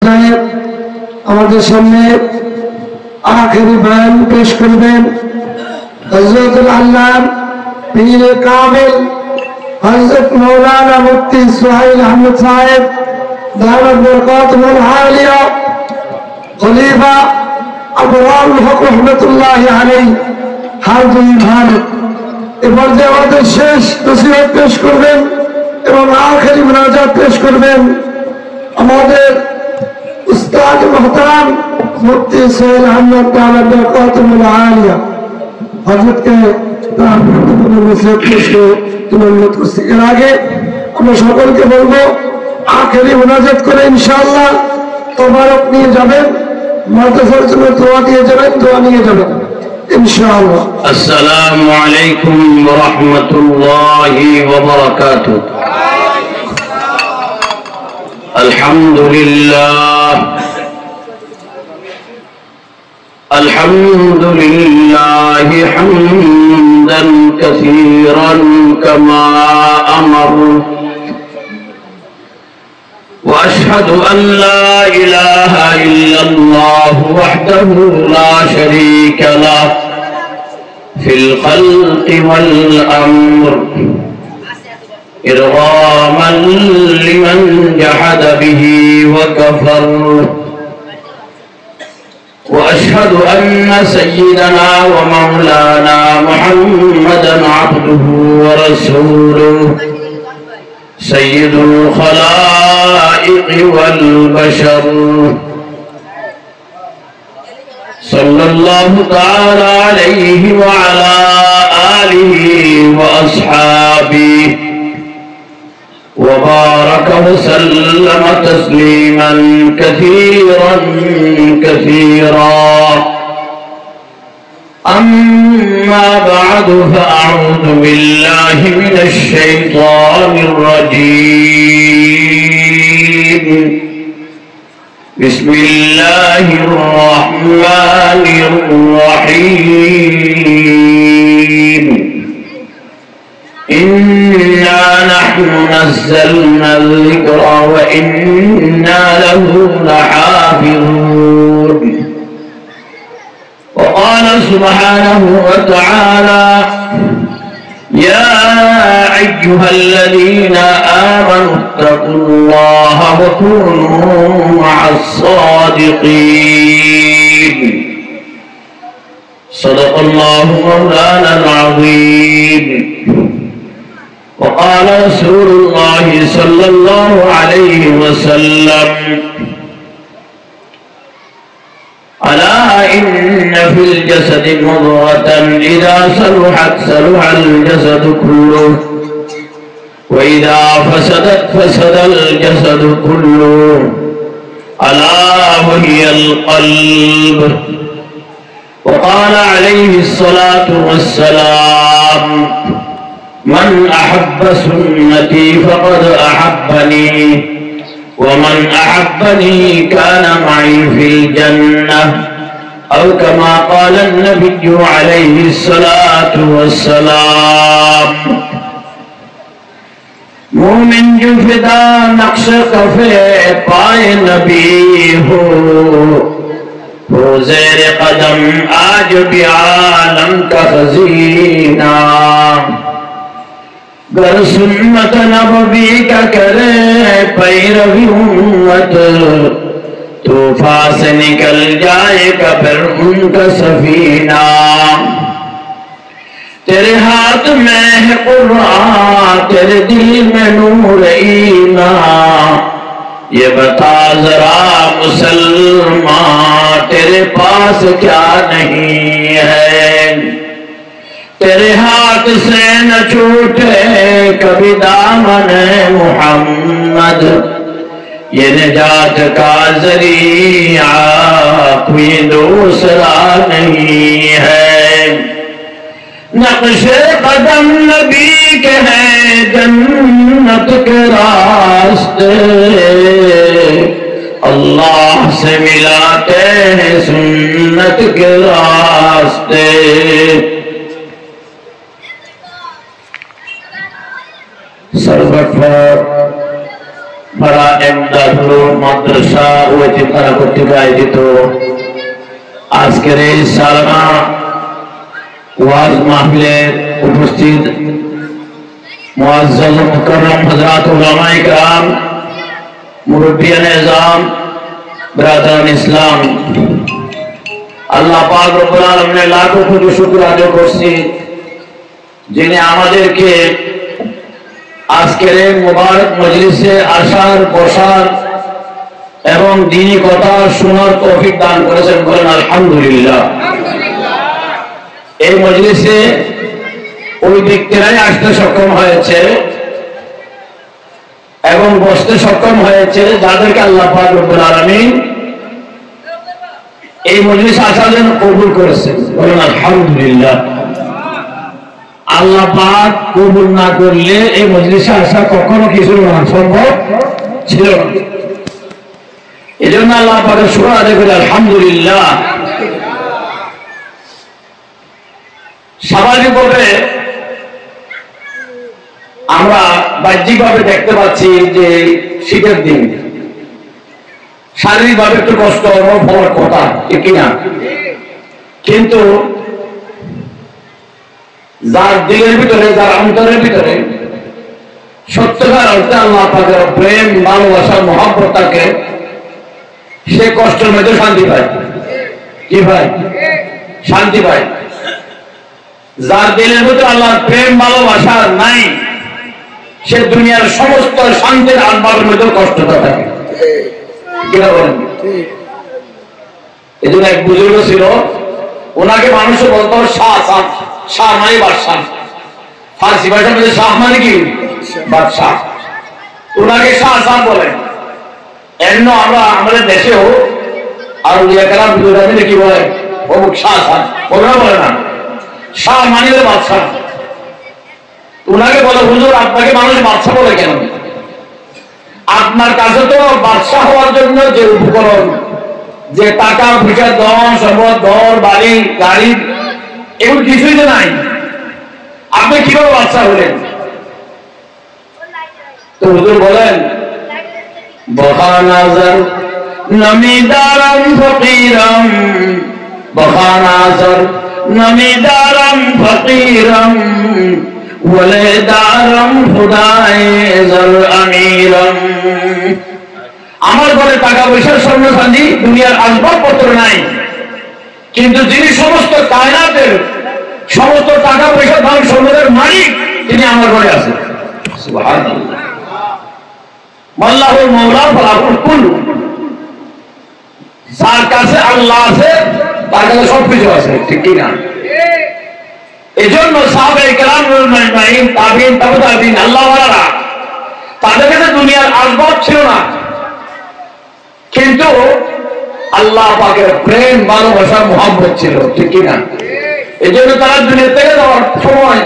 সাহেব আমাদের সামনে আখেরি বয়ান পেশ করবেন। হযরতুল আল্লাহ পীর কামিল হযরত মৌলানা মুফতি সুহাইল আহমদ সাহেব দাওয়াত বরকাতুল আলিয়া খলিফা আবরারুল হক রহমাতুল্লাহি আলাইহি হাজির ভারত এবার যে আমাদের শেষ নসিহত পেশ করবেন এবং আখেরি মুনাজাত পেশ করবেন আমাদের উস্তাদ মুহতারাম মুফতি সুহাইল আহমদ দাওয়াত বরকাতুল আলিয়া হযরতকে তার গুরুত্বপূর্ণ নসিহত পেশ করতে এর আগে আমরা সকলকে বলবো আখেরি মুনাজাত করে ইনশাআল্লাহ তবারক নিয়ে যাবেন, মাদ্রাসার জন্য দোয়া দিয়ে যাবেন, দোয়া নিয়ে যাবেন ইনশাআল্লাহ। আসসালামু আলাইকুম ওয়া রাহমাতুল্লাহি ওয়া বারাকাতুহু। আলহামদুলিল্লাহ আলহামদুলিল্লাহি হামদান কাসীরান কামা আমর وأشهد أن لا إله إلا الله وحده لا شريك له في الخلق والأمر إرغاما لمن جحد به وكفر وأشهد أن سيدنا ومولانا محمدا عبده ورسوله سيد الخلائق والبشر صلى الله تعالى عليه وعلى آله وأصحابه وبارك وسلم تسليما كثيرا كثيرا. أما بعد فأعوذ بالله من الشيطان الرجيم. بسم الله الرحمن الرحيم. إنا نحن نزلنا الذكر وإنا له لحافظون. وقال سبحانه وتعالى يا أيها الذين آمنوا اتقوا الله وكونوا مع الصادقين. صدق الله مولانا العظيم. وقال رسول الله صلى الله عليه وسلم ألا إن في الجسد مضغة إذا صلحت صلح الجسد كله وإذا فسدت فسد الجسد كله ألا وهي القلب. وقال عليه الصلاة والسلام من أحب سنتي فقد أحبني ومن أحبني كان معي في الجنة أو كما قال النبي عليه الصلاة والسلام. مومن جو فدا نقش کفے پائے نبی ہو زیر قدم آج بھی عالم کا خزینہ. گر سنت نبوی کا کرے پیروی امت طوفان سے نکل جائے گا پھر ان کا سفینہ. تیرے ہاتھ میں ہے قرآن تیرے دل میں نور ایمان. یہ بتا ذرا مسلمان تیرے پاس کیا نہیں ہے. تیرے ہاتھ سے نہ چھوٹے کبھی دامن محمد. یہ نجات کا ذریعہ کوئی دوسرا نہیں ہے. نقش قدم نبی کے ہیں جنت کے راستے. اللہ سے ملاتے ہیں سنت کے راستے. পাড়া এমদাদুল মাদ্রাসা ও এতিমখানা কর্তৃক আয়োজিত আজকের এই সালানা ওয়াজ মাহফিলে উপস্থিত মুআজ্জাজ মুকাররম হযরত উলামায়ে কেরাম, মুরব্বিয়ানে ইসলাম, ব্রাদারান ইসলাম, আল্লাহ পাক রব্বুল আলামিনের লাখো কোটি শুকর আদায় করছি যিনি আমাদেরকে আজকের এই মুবারক মজলিসে আসার, বসার এবং দ্বীনি কথা শোনার তৌফিক দান করেছেন। বলেন আলহামদুলিল্লাহ। এই মজলিসে ওই ব্যক্তিরাই আসতে সক্ষম হয়েছে এবং বসতে সক্ষম হয়েছে যাদেরকে আল্লাহ পাক রব্বুল আলামিন এই মজলিসে আসার জন্য কবুল করেছেন। বলেন আলহামদুলিল্লাহ। আল্লাহ পাক কবুল না করলে এই মজলিসে আসা কখনো কিছু সম্ভব ছিল না। এই জন্য আল্লাহ পাকের শুকর আদায় করি আলহামদুলিল্লাহ। স্বাভাবিকভাবে আমরা বাহ্যিকভাবে দেখতে পাচ্ছি যে শীতের দিন শারীরিকভাবে একটু কষ্ট অনুভব হওয়ার কথা, ঠিক কিনা? কিন্তু যার দিলের ভিতরে, যার অন্তরের ভিতরে সত্যকার অর্থে আল্লাহ পাকের প্রেম, ভালোবাসা, মহব্বত থাকে, সে কষ্টের মধ্যে শান্তি পায়। কি ভাই? শান্তি পায়। যার দিলের ভিতরে আল্লাহর প্রেম, ভালোবাসা নাই, সে দুনিয়ার সমস্ত শান্তির আসবাবের মধ্যে কষ্টটা থাকে। কিনা বলেন? এই জন্য এক বুজুর্গ ছিল, ওনাকে মানুষ বলতো শাহ। শাহ মানে বাদশাহ, ফার্সি ভাষার মধ্যে শাহ মানে কি? বাদশাহ। ওনাকে শাহ শাহ বলেন। এমন আমরা আমাদের দেশেও আর উলিয়াকালাম বিদ্যুৎ কি বলে? অমুক শাহ শাহ বলে না, বলে না। শাহ মানে বাদশাহ। ওনাকে বলে, হুজুর আপনাকে মানুষ বাদশাহ বলে কেন? আপনার কাছে তো বাদশাহ হওয়ার জন্য যে উপকরণ, যে টাকা পয়সা, ধন সম্পদ, ঘর বাড়ি, গাড়ি, এগুলো কিছুই তো নাই। আপনি কিভাবে বাদশাহ হলেন? তো হুজুর বলেন, বহা নাজর নমিদারম ফকিরম, বহা নাজর নমিদারম ফকিরম, ওয়ালেদারম খুদায়ে জল আমিরম। আমার ঘরে টাকা পয়সা, স্বর্ণ চাঁদি, দুনিয়ার আসবাবপত্র নাই, কিন্তু যিনি সমস্ত কায়নাতের সমস্ত টাকা পয়সা, ধন সম্পদের মালিক, তিনি আমার ঘরে আছেন। সুবহানাল্লাহ। আল্লাহুল মাওলা ফালাহুল কুল। যার কাছে আল্লাহ আছে তার কাছে সবকিছু আছে, ঠিক কি না? এই জন্য সাহাবায়ে কেরাম, তাবিঈন, তাবে তাবিঈন, আল্লাহওয়ালারা, তাদের কাছে দুনিয়ার আসবাব ছিল না, কিন্তু আল্লাহ পাকের প্রেম, ভালোবাসা, মহব্বত ছিল, ঠিক কি না? এই জন্য তারা দুনিয়া থেকে যাওয়ার সময়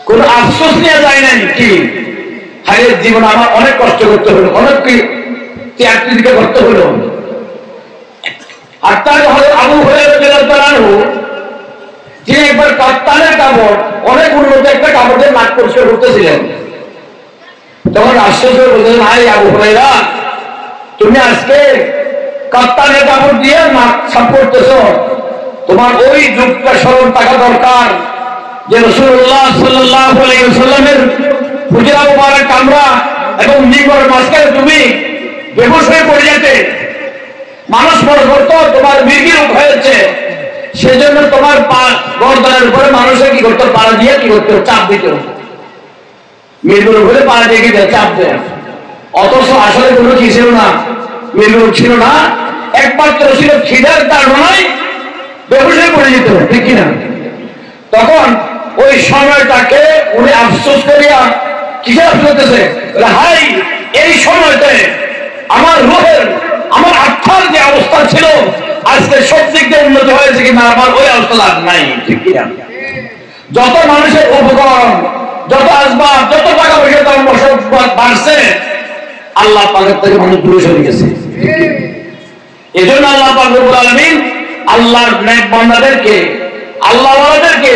কোন আফসোস নিয়ে যায় নাই। কি হায়ের জীবন আমার অনেক কষ্ট করতে হলো, অনেক ত্যাগ তিতিক্ষা করতে হলো। আর তার আবু হুরায়রা রাদিয়াল্লাহু আনহু, যিনি একবার কাপ্তানের কাপড়, অনেক উন্নত একটা কাপড়ের নাক পরিষ্কার করতেছিলেন, তখন আশ্চর্য বলতেছেন, হাই আবু হুরায়রা, তুমি আজকে কাপ্তানের কাপড় দিয়ে নাক সাফ করতেছ, তোমার ওই যুগটা স্মরণ থাকা দরকার যে রাসূলুল্লাহ সাল্লাল্লাহু আলাইহি ওয়াসাল্লামের হুজরা মুবারক কামরা এবং মিম্বরের মাঝখানে তুমি বেহুশ হয়ে পড়ে যেতে, মানুষ মনে করতো তোমার মৃগী রোগ হয়েছে, সেজন্য তোমার গর্দানের উপরে মানুষের কি করতো? পাড়া দিয়ে কি করতো? চাপ দিত। মৃগীর উপরে পাড়া দিয়ে কি চাপ দেয়। অথচ আসলে কোনো কি ছিল না, মৃগী রোগ ছিল না, একমাত্র ছিল খিদার তাড়নায় বেহুশ হয়ে পড়ে যেত, ঠিক কিনা? তখন ওই সময়টাকে উনি আফসোস করিয়া কিসে আফসোস করতেছে? হাই, এই সময়তে আমার রূহের, আমার আত্মার যে অবস্থা ছিল, আজকে সব দিক দিয়ে উন্নতি হয়েছে কিনা আমার ওই অবস্থা লাভ নাই, ঠিক কিনা? যত মানুষের উপকরণ, যত আসবাব, যত টাকা পয়সা তার বাড়ছে, আল্লাহ পাকের থেকে মানুষ দূরে সরে গেছে। এই জন্য আল্লাহ পাক রব্বুল আলামিন আল্লাহর নেক বান্দাদেরকে, আল্লাহওয়ালাদেরকে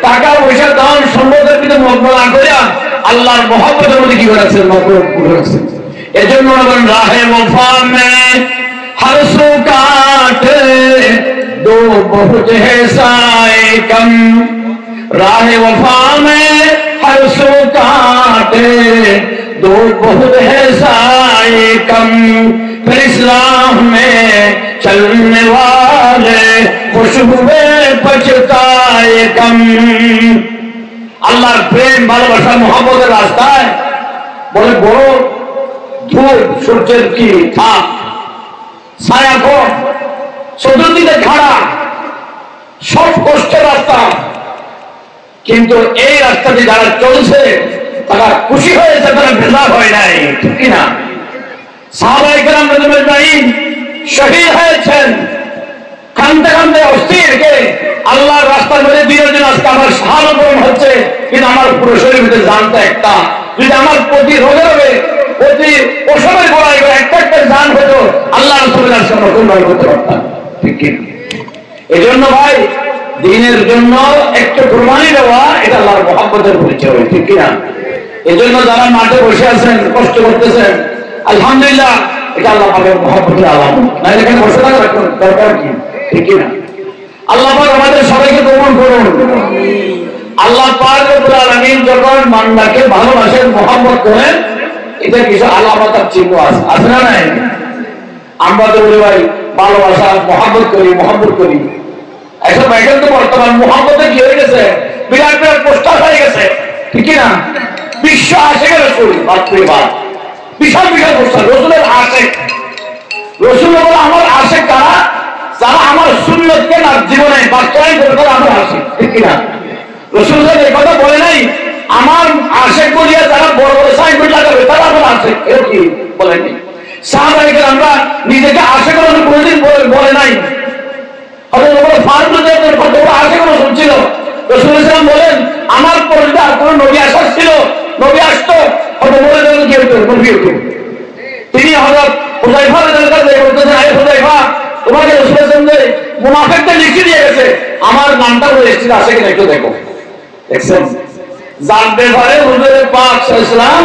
টাকা পয়সা, ধন সম্পদের ভিতরে মগ্ন না করিয়া আল্লাহর মহব্বতের মধ্যে কি করেছেন, মকরুর করেছেন। এজন্য বলেন রাহে ওফা মে হর সু কাটে দো বহুত হে সায়ে কম, রাহে ওফা মে হর সু কাটে दो बहुत है साए कम, फिर इस्लाम में चलने वाले खुश हुए पछताए कम। আল্লাহর প্রেম ভালোবাসা মহব্বতের রাস্তায় বলে বড় ধূপ, সূর্যের কি তাপ, ছায়া কম, চতুর্দিকে খাড়া, সব কষ্টের রাস্তা, কিন্তু এই রাস্তাটি যারা চলছে তারা খুশি হয়েছে, তারা ভেজা হয় নাই, ঠিক কিনা? সাহাবায়ে কেরাম রাদিয়াল্লাহু আনহুম শহীদ হয়েছেন, কাঁদতে কাঁদতে অস্থির কে আল্লাহর রাস্তার মধ্যে দিনের দিন আজকে আমার সাহায্য হচ্ছে, কিন্তু আমার পুরো শরীরের ভিতরে জানটা একটা, যদি আমার প্রতি রোগে রোগে প্রতি ওষুধের গোড়ায় একটা একটা জান হতো, আল্লাহ রাসূলের কাছে আমরা কোরবানি করতে পারতাম, ঠিক কিনা? এই জন্য ভাই দিনের জন্য একটু কোরবানি দেওয়া এটা আল্লাহর মহব্বতের পরিচয়, ঠিক কিনা? এই জন্য যারা মাঠে বসে আছেন, কষ্ট করতেছেন, আলহামদুলিল্লাহ, এটা আল্লাহ পাকের মহব্বতের আলামত। না এখানে বসে থাকার দরকার কি, ঠিক কিনা? আল্লাহ পাক আমাদের সবাইকে কবুল করুন। আল্লাহ পাক রব্বুল আলামিন যখন বান্দাকে ভালোবাসেন, মহব্বত করেন, এটা কিছু আলামত আর চিহ্ন আছে, আছে না নাই? আমরা তো বলি ভাই ভালোবাসা, মহব্বত করি, এখন এখন তো বর্তমান মহব্বতে কি হয়ে গেছে, বিরাট বিরাট পোস্টার হয়ে গেছে, ঠিক কিনা? বিশ্ব আশেক রসুল, বিশাল বিশাল পোস্টার, রসুলের আশেক। রসুল বলে আমার আশেক কারা? যারা আমার সুন্নতকে না জীবনে বাস্তবায়ন করতে আমার আশেক, ঠিক কিনা? রসুল এই কথা বলে নাই আমার আশেক বলিয়া যারা বড় বড় সাইনবোর্ড লাগাবে তারা আমার আশেক, এর কি বলেনি। সাহাবায়ে কেরাম আমরা নিজেকে আশেক রসুল কোনদিন বলে নাই। বলেন আমার পরে আর কোন নবী আসার ছিল, নবী আসতো তিনি হযরত হুযায়ফা তোমাকে মুনাফিকদের লিখে দিয়ে গেছে, আমার নামটা বলে এসেছিল, আসে কিনা একটু দেখো। দেখছেন যার ব্যাপারে হুজুর পাক সাল্লাল্লাহু আলাইহি ওয়াসাল্লাম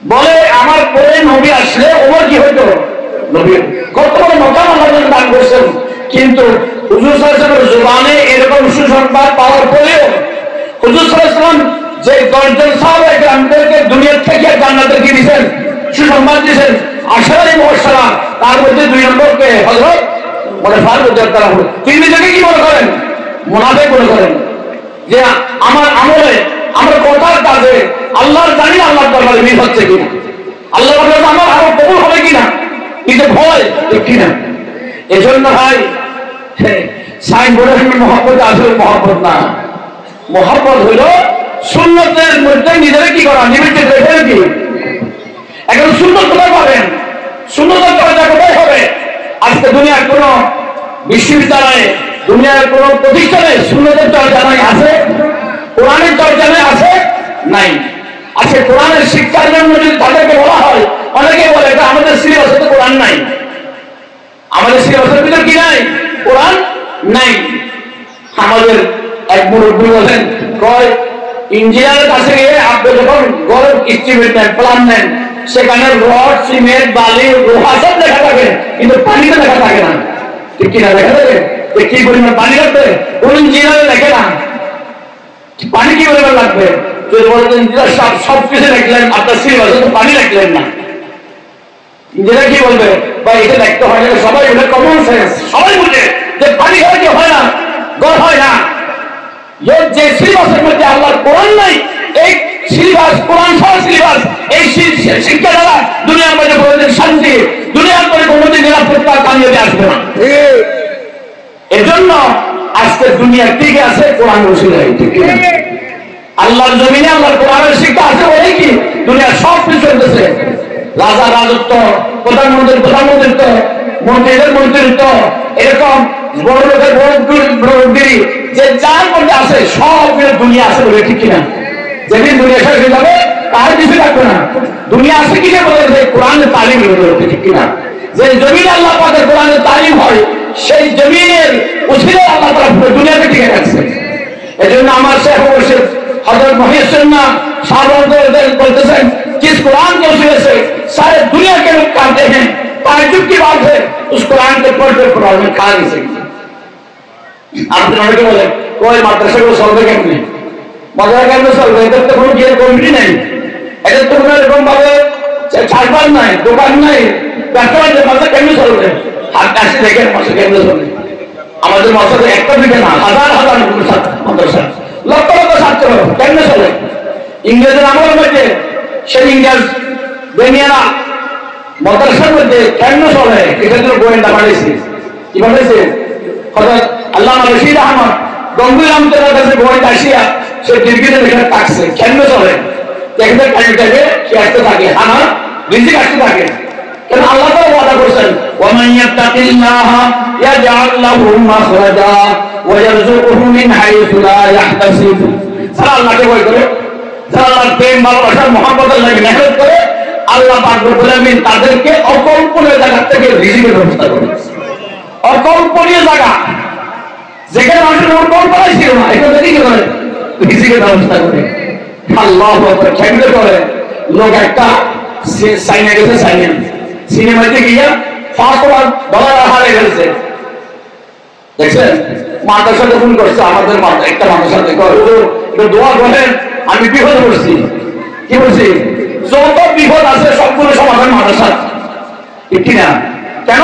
বলে আমার পরে নবী আসলে ওমর কি হইতো, নবী কত বড় মকাম আল্লাহ দান করেছেন, কিন্তু হুজুর সাল্লাল্লাহু আলাইহি ওয়াসাল্লামের জবানে এরকম সুসংবাদ পাওয়ার পরেও হুজুর সাল্লাল্লাহু আলাইহি ওয়াসাল্লাম যে 10 জন সাহাবায়ে কেরামদেরকে দুনিয়া থেকে জান্নাতে কি দিয়েছেন, সুসংবাদ দিয়েছেন, আশরায়ে মুবাশশারা, তার মধ্যে 2 নম্বরকে হযরত ফারুক রাদিয়াল্লাহু আনহু। তিনি নিজেকে কি মনে করেন, মুনাফিক মনে করেন, যে আমার আমলে আমার কথার কাজে আল্লাহর জানি আল্লাহর দরবারে মিল হচ্ছে কিনা, আল্লাহর দরবারে আমার আমল কবুল হবে কিনা, কিন্তু ভয়, ঠিক কিনা? এজন্য ভাই সাইনবোর্ডের মহব্বত আসলে মহব্বত না, মহব্বত হইল সুন্নতের মধ্যে নিজেরা কি করা, নিমিত্তে রেখে কি। এখন সুন্নত কোথায় পাবেন, সুন্নতের চর্চা কোথায় হবে? আজকে দুনিয়ার কোন বিশ্ববিদ্যালয়ে, দুনিয়ার কোন প্রতিষ্ঠানে সুন্নতের চর্চা নাই, আছে? কোরআনের চর্চা নাই, আছে? নাই। আজকে কোরআনের শিক্ষার জন্য যদি তাদেরকে বলা হয়, অনেকে বলে এটা আমাদের সিলেবাসে তো কোরআন নাই, আমাদের সিলেবাসের ভিতরে কি নাই, কোরআন নাই। আমাদের এক মুরব্বী বলেন, কয় ইঞ্জিনিয়ারের কাছে গিয়ে আপনি যখন গড়ের এস্টিমেট নেন, প্ল্যান নেন, সেখানে রড, সিমেন্ট, বালি, লোহা সব লেখা থাকে, কিন্তু পানিতে লেখা থাকে না, ঠিক কিনা? লেখা থাকে কি পরিমাণ পানি লাগবে, কোন ইঞ্জিনিয়ারে লেখে না পানি কি পরিমাণ লাগবে। যদি বলেন ইঞ্জিনিয়ার সব কিছু লিখলেন, আপনার সিলেবাসে তো পানি লিখলেন না, ইঞ্জিনিয়ার কি বলবে, বা এটা দেখতে হয় না, সবাই বলে কমন সেন্স, সবাই বুঝে যে পানি হয় কি হয় না, গড় হয় না। যে সিলেবাসের মধ্যে আল্লাহর কোরআন নাই, এই সিলেবাস কোরআন সহ সিলেবাস, এই শিক্ষা দ্বারা দুনিয়ার মধ্যে কোনোদিন শান্তি, দুনিয়ার মধ্যে কোনোদিন নিরাপত্তা কামিয়াবি আসবে না। এজন্য আজকে দুনিয়া টিকে আছে কোরআন ওসিলায়, ঠিক কিনা? আল্লাহর জমিনে আল্লাহর কোরআনের শিক্ষা আছে বলেই কি দুনিয়ার সব কিছু চলতেছে। রাজা রাজত্ব, প্রধানমন্ত্রিত্ব, মন্ত্রীদের মন্ত্রিত্ব, এরকম বড় লোকের বড়গিরি যে যার মধ্যে আছে সব দুনিয়া আছে বলে, ঠিক কিনা? যেদিন দুনিয়া শেষ হয়ে যাবে তার কিছু থাকবে না। দুনিয়া আছে কিনা বলে যে কোরআনের তালিম হয়ে, ঠিক কিনা? যে জমিনে আল্লাহ পাকের কোরআনের তালিম হয়, সেই জমিনের উছিলে আল্লাহ তাআলা পুরো দুনিয়াকে টিকে রাখছে। এই জন্য আমার শেখ মুর্শিদ हजरत मुहैय्यिसुन्नाह साहब बोलते जिस कुरान के वसीले से सारे दुनिया के लोग कहते हैं, ताज्जुब की बात है, उस कुरान के पढ़ते कुरान में खा नहीं सकते। আপনি অনেকে বলে ওই মাদ্রাসাগুলো চলবে কেমনি, মজা কেমনে চলবে, এদের তো কোনো বিয়ের কমিটি নেই, এদের তো কোনো এরকম ভাবে চাষবাস নাই, দোকান নাই, ব্যবসা বাণিজ্য, মাদ্রাসা কেমনি চলবে? হাত কাছে দেখেন মাসে কেমনে চলবে। আমাদের মাদ্রাসা একটা দিকে না, হাজার হাজার মাদ্রাসা, লক্ষ লক্ষ ছাত্র, কেমনে চলে? ইংরেজের আমলের মধ্যে সেই ইংরেজ বেনিয়ানা মাদ্রাসার মধ্যে কেমনে চলে, এটা তো গোয়েন্দা বাড়িয়েছে। কি বাড়িয়েছে? হযরত আল্লামা রশিদ আহমদ গঙ্গুই রহমতুল্লাহর কাছে গোয়েন্দা আসিয়া সে দিল্লিতে লেখা থাকছে কেমনে চলে, দেখবে টাইমটাকে কি আসতে থাকে, আমার রিজিক আসতে থাকে। কেন আল্লাহ তো ওয়াদা করেছেন, ওয়ামান ইয়াত্তাকিল্লাহা ইয়াজআল লাহু মাখরাজা ওয়া ইয়ারযুকুহু মিন হাইসু লা ইয়াহতাসিব। যারা আল্লাহকে ভয় করে, যারা আল্লাহর প্রেম ভালোবাসার মহব্বতের লাগি মেহনত করে, আল্লাহ পাক রব্বুল আমিন তাদেরকে অকল্পনীয় জায়গা থেকে রিজিকের ব্যবস্থা করে। অকল্পনীয় জায়গা যেখানে মানুষের কল্পনাই ছিল না, এটা দেখি কি করে রিজিকের ব্যবস্থা করে। আল্লাহু আকবার। কেমনে করে? লোক একটা চাইনা গেছে, চাইনা সিনেমাতে গিয়া $500 হারিয়ে ফেলছে, দেখছেন? মাদ্রাসাতে ফোন করছে, আমাদের একটা মাদ্রাসাতে দোয়া করেন, আমি বিপদে পড়ছি। কি বলছি? যত বিপদ আছে সবগুলো সমাধান মাদ্রাসা, ঠিক কিনা? কেন?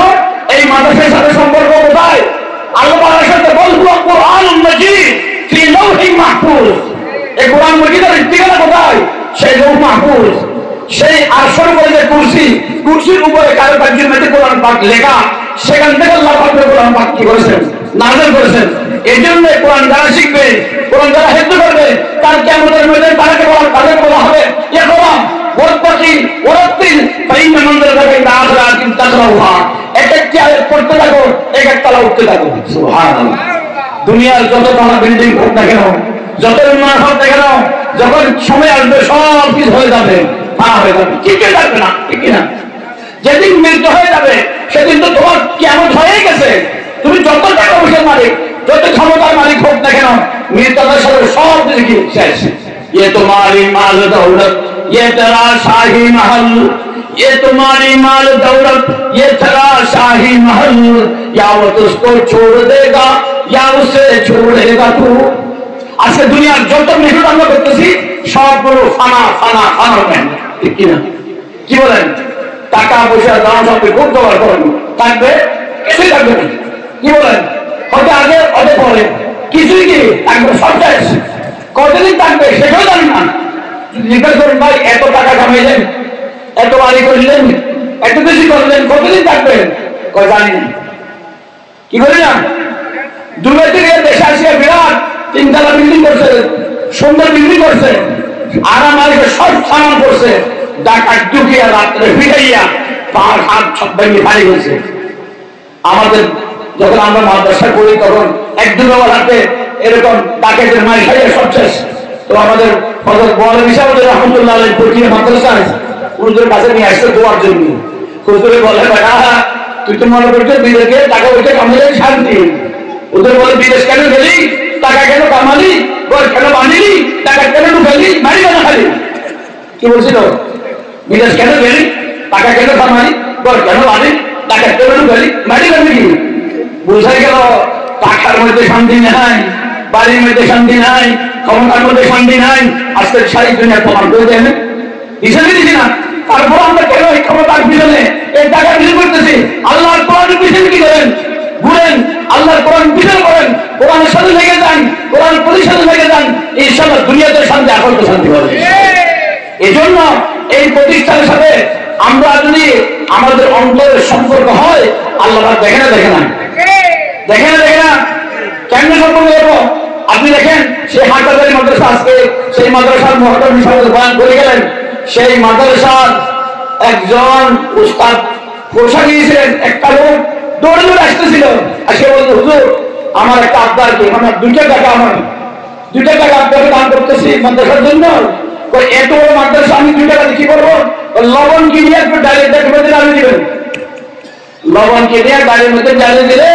এই মাদ্রাসার সাথে সম্পর্ক কোথায়? আল্লাহ পাকের সাথে বলবো কোরআনুল মাজিদ ফি লাওহিল মাহফুজ। এই কোরআন মাজিদের ঠিকানা কোথায়? সেই লৌহ মাহফুজ, সেই আরশের উপরে যে কুরসি, কুরসির উপরে কারুকার্যের মধ্যে কোরআন পাক লেখা, সেখান থেকে আল্লাহ পাক কোরআন পাক কি করেছেন? নাযিল করেছেন। এই জন্য কোরআন যারা শিখবে, কোরআন যারা হিফজ করবে, তার কিয়ামতের মধ্যে তাদেরকে বলা হবে ইকরা ওয়াত্তাকি ওয়ারাত্তিল ফাইন্না মানজিলাতাকা ইনদা আখিরাতিন তাকরাউহা। এক একটা আয়াত পড়তে থাকো, এক একটা তলা উঠতে থাকো। সুবহানাল্লাহ। দুনিয়ার যত বড় বিল্ডিং হোক না কেন, যত উন্নয়ন হোক না কেন, যখন সময় আসবে সব কিছু হয়ে যাবে, হয়ে যাবে, কিছুই থাকবে না, ঠিক না? যেদিন মৃত্যু হয়ে যাবে সেদিন তো তোমার কিয়ামত হয়ে গেছে। তুমি যত টাকা পয়সার মালিক, যত ক্ষমতার মালিক হোক না কেন, মৃত্যুর সাথে সব কিছু শেষ। ये तुम्हारी माल दौलत, ये तेरा शाही महल, ये तुम्हारी माल दौलत, ये तेरा शाही महल, या वो तुझको छोड़ देगा या उसे छोड़ेगा तू। আজকে দুনিয়ার যত মেহনত আমরা করতেছি সবগুলো ফানা ফানা ফানা, ঠিক কিনা? কি বলেন? টাকা পয়সা দাম সবকে খুব জোগাড় করেন, থাকবে কিছুই থাকবে না। কি বলেন? হয়তো আগে অত পরে কিছুই কি থাকবে, সব শেষ। কতদিন থাকবে সেটাও জানি না। জিজ্ঞেস করুন, ভাই এত টাকা কামাইলেন, এত বাড়ি করলেন, এত বেশি করলেন, কতদিন থাকবেন? কয় জানি না। কি বলি না? দুবাই থেকে দেশে আসিয়া বিরাট 3 তলা বিল্ডিং করছে, সুন্দর বিল্ডিং করছে, আরাম আলিকে সব সামান করছে, ডাকাত ঢুকিয়া রাত্রে ফিরাইয়া পাহাড় হাত সব ভেঙে ফাড়ি হয়েছে। আমাদের যখন আমরা মাদ্রাসা করি তখন 1-2 হাতে এরকম ডাকাতের মারি খাইয়া সব শেষ। তো আমাদের বড় বিষয় রহমতুল্লাহ আলাইহি পটিয়া মাদ্রাসায় হুজুরের কাছে নিয়ে আসছে দোয়ার জন্য। হুজুরে বলে, তুই তো মনে করছো বিদেশে টাকা পয়সা কামালে শান্তি। হুজুর বলে, বিদেশ কেন গেলি, টাকা কেন কামালি, ঘর কেন বাঁধিলি, টাকা কেন ঢুকালি, মারি কেন খালি? কি বলছিল? বিদেশ কেন গেলি, টাকা কেন কামালি, ঘর কেন বাঁধি, টাকা কেন ঢুকালি, মারি কেন কি? বুঝাই গেল টাকার মধ্যে শান্তি নাই, বাড়ির মধ্যে শান্তি নাই, ক্ষমতার মধ্যে শান্তি নাই। আজকে সারি দুনিয়া প্রমাণ করে দেন, হিসেবে দিচ্ছি না। তারপর আমরা কেন এই ক্ষমতার পিছনে, এই টাকার পিছনে করতেছি? আল্লাহর কোরআনের পিছনে কি করেন? ঘুরেন, আল্লাহর কোরআন পিছনে করেন, কোরআনের সাথে লেগে যান, কোরআন পরিষদে লেগে যান, ইনশাআল্লাহ দুনিয়াতে শান্তি, এখন তো শান্তি পাবে। এই জন্য এই প্রতিষ্ঠানের সাথে আমরা যদি আমাদের অন্তরের সম্পর্ক হয়, আল্লাহ দেখে না, দেখে না, দেখে না, দেখে না, কেমন সম্পর্ক করবো? আপনি দেখেন সেই হাটাজারি মাদ্রাসা, আজকে সেই মাদ্রাসার মহতরম হিসাবে বয়ান করে গেলেন। সেই মাদ্রাসার একজন উস্তাদ পোশাক নিয়েছিলেন, একটা লোক দৌড়ে দৌড়ে আসতেছিল, আজকে বলতে, হুজুর আমার একটা আবদার, কি আমার 2 টাকা, আমার 2 টাকা আপনাকে দান করতেছি মাদ্রাসার জন্য। এত বড় মাদ্রাসা আমি 2 টাকা কি করবো? লবণ কিনে একটু ডালের মধ্যে ডালিয়ে দিবেন, লবণ কিনে ডালের মধ্যে ডালিয়ে দিলে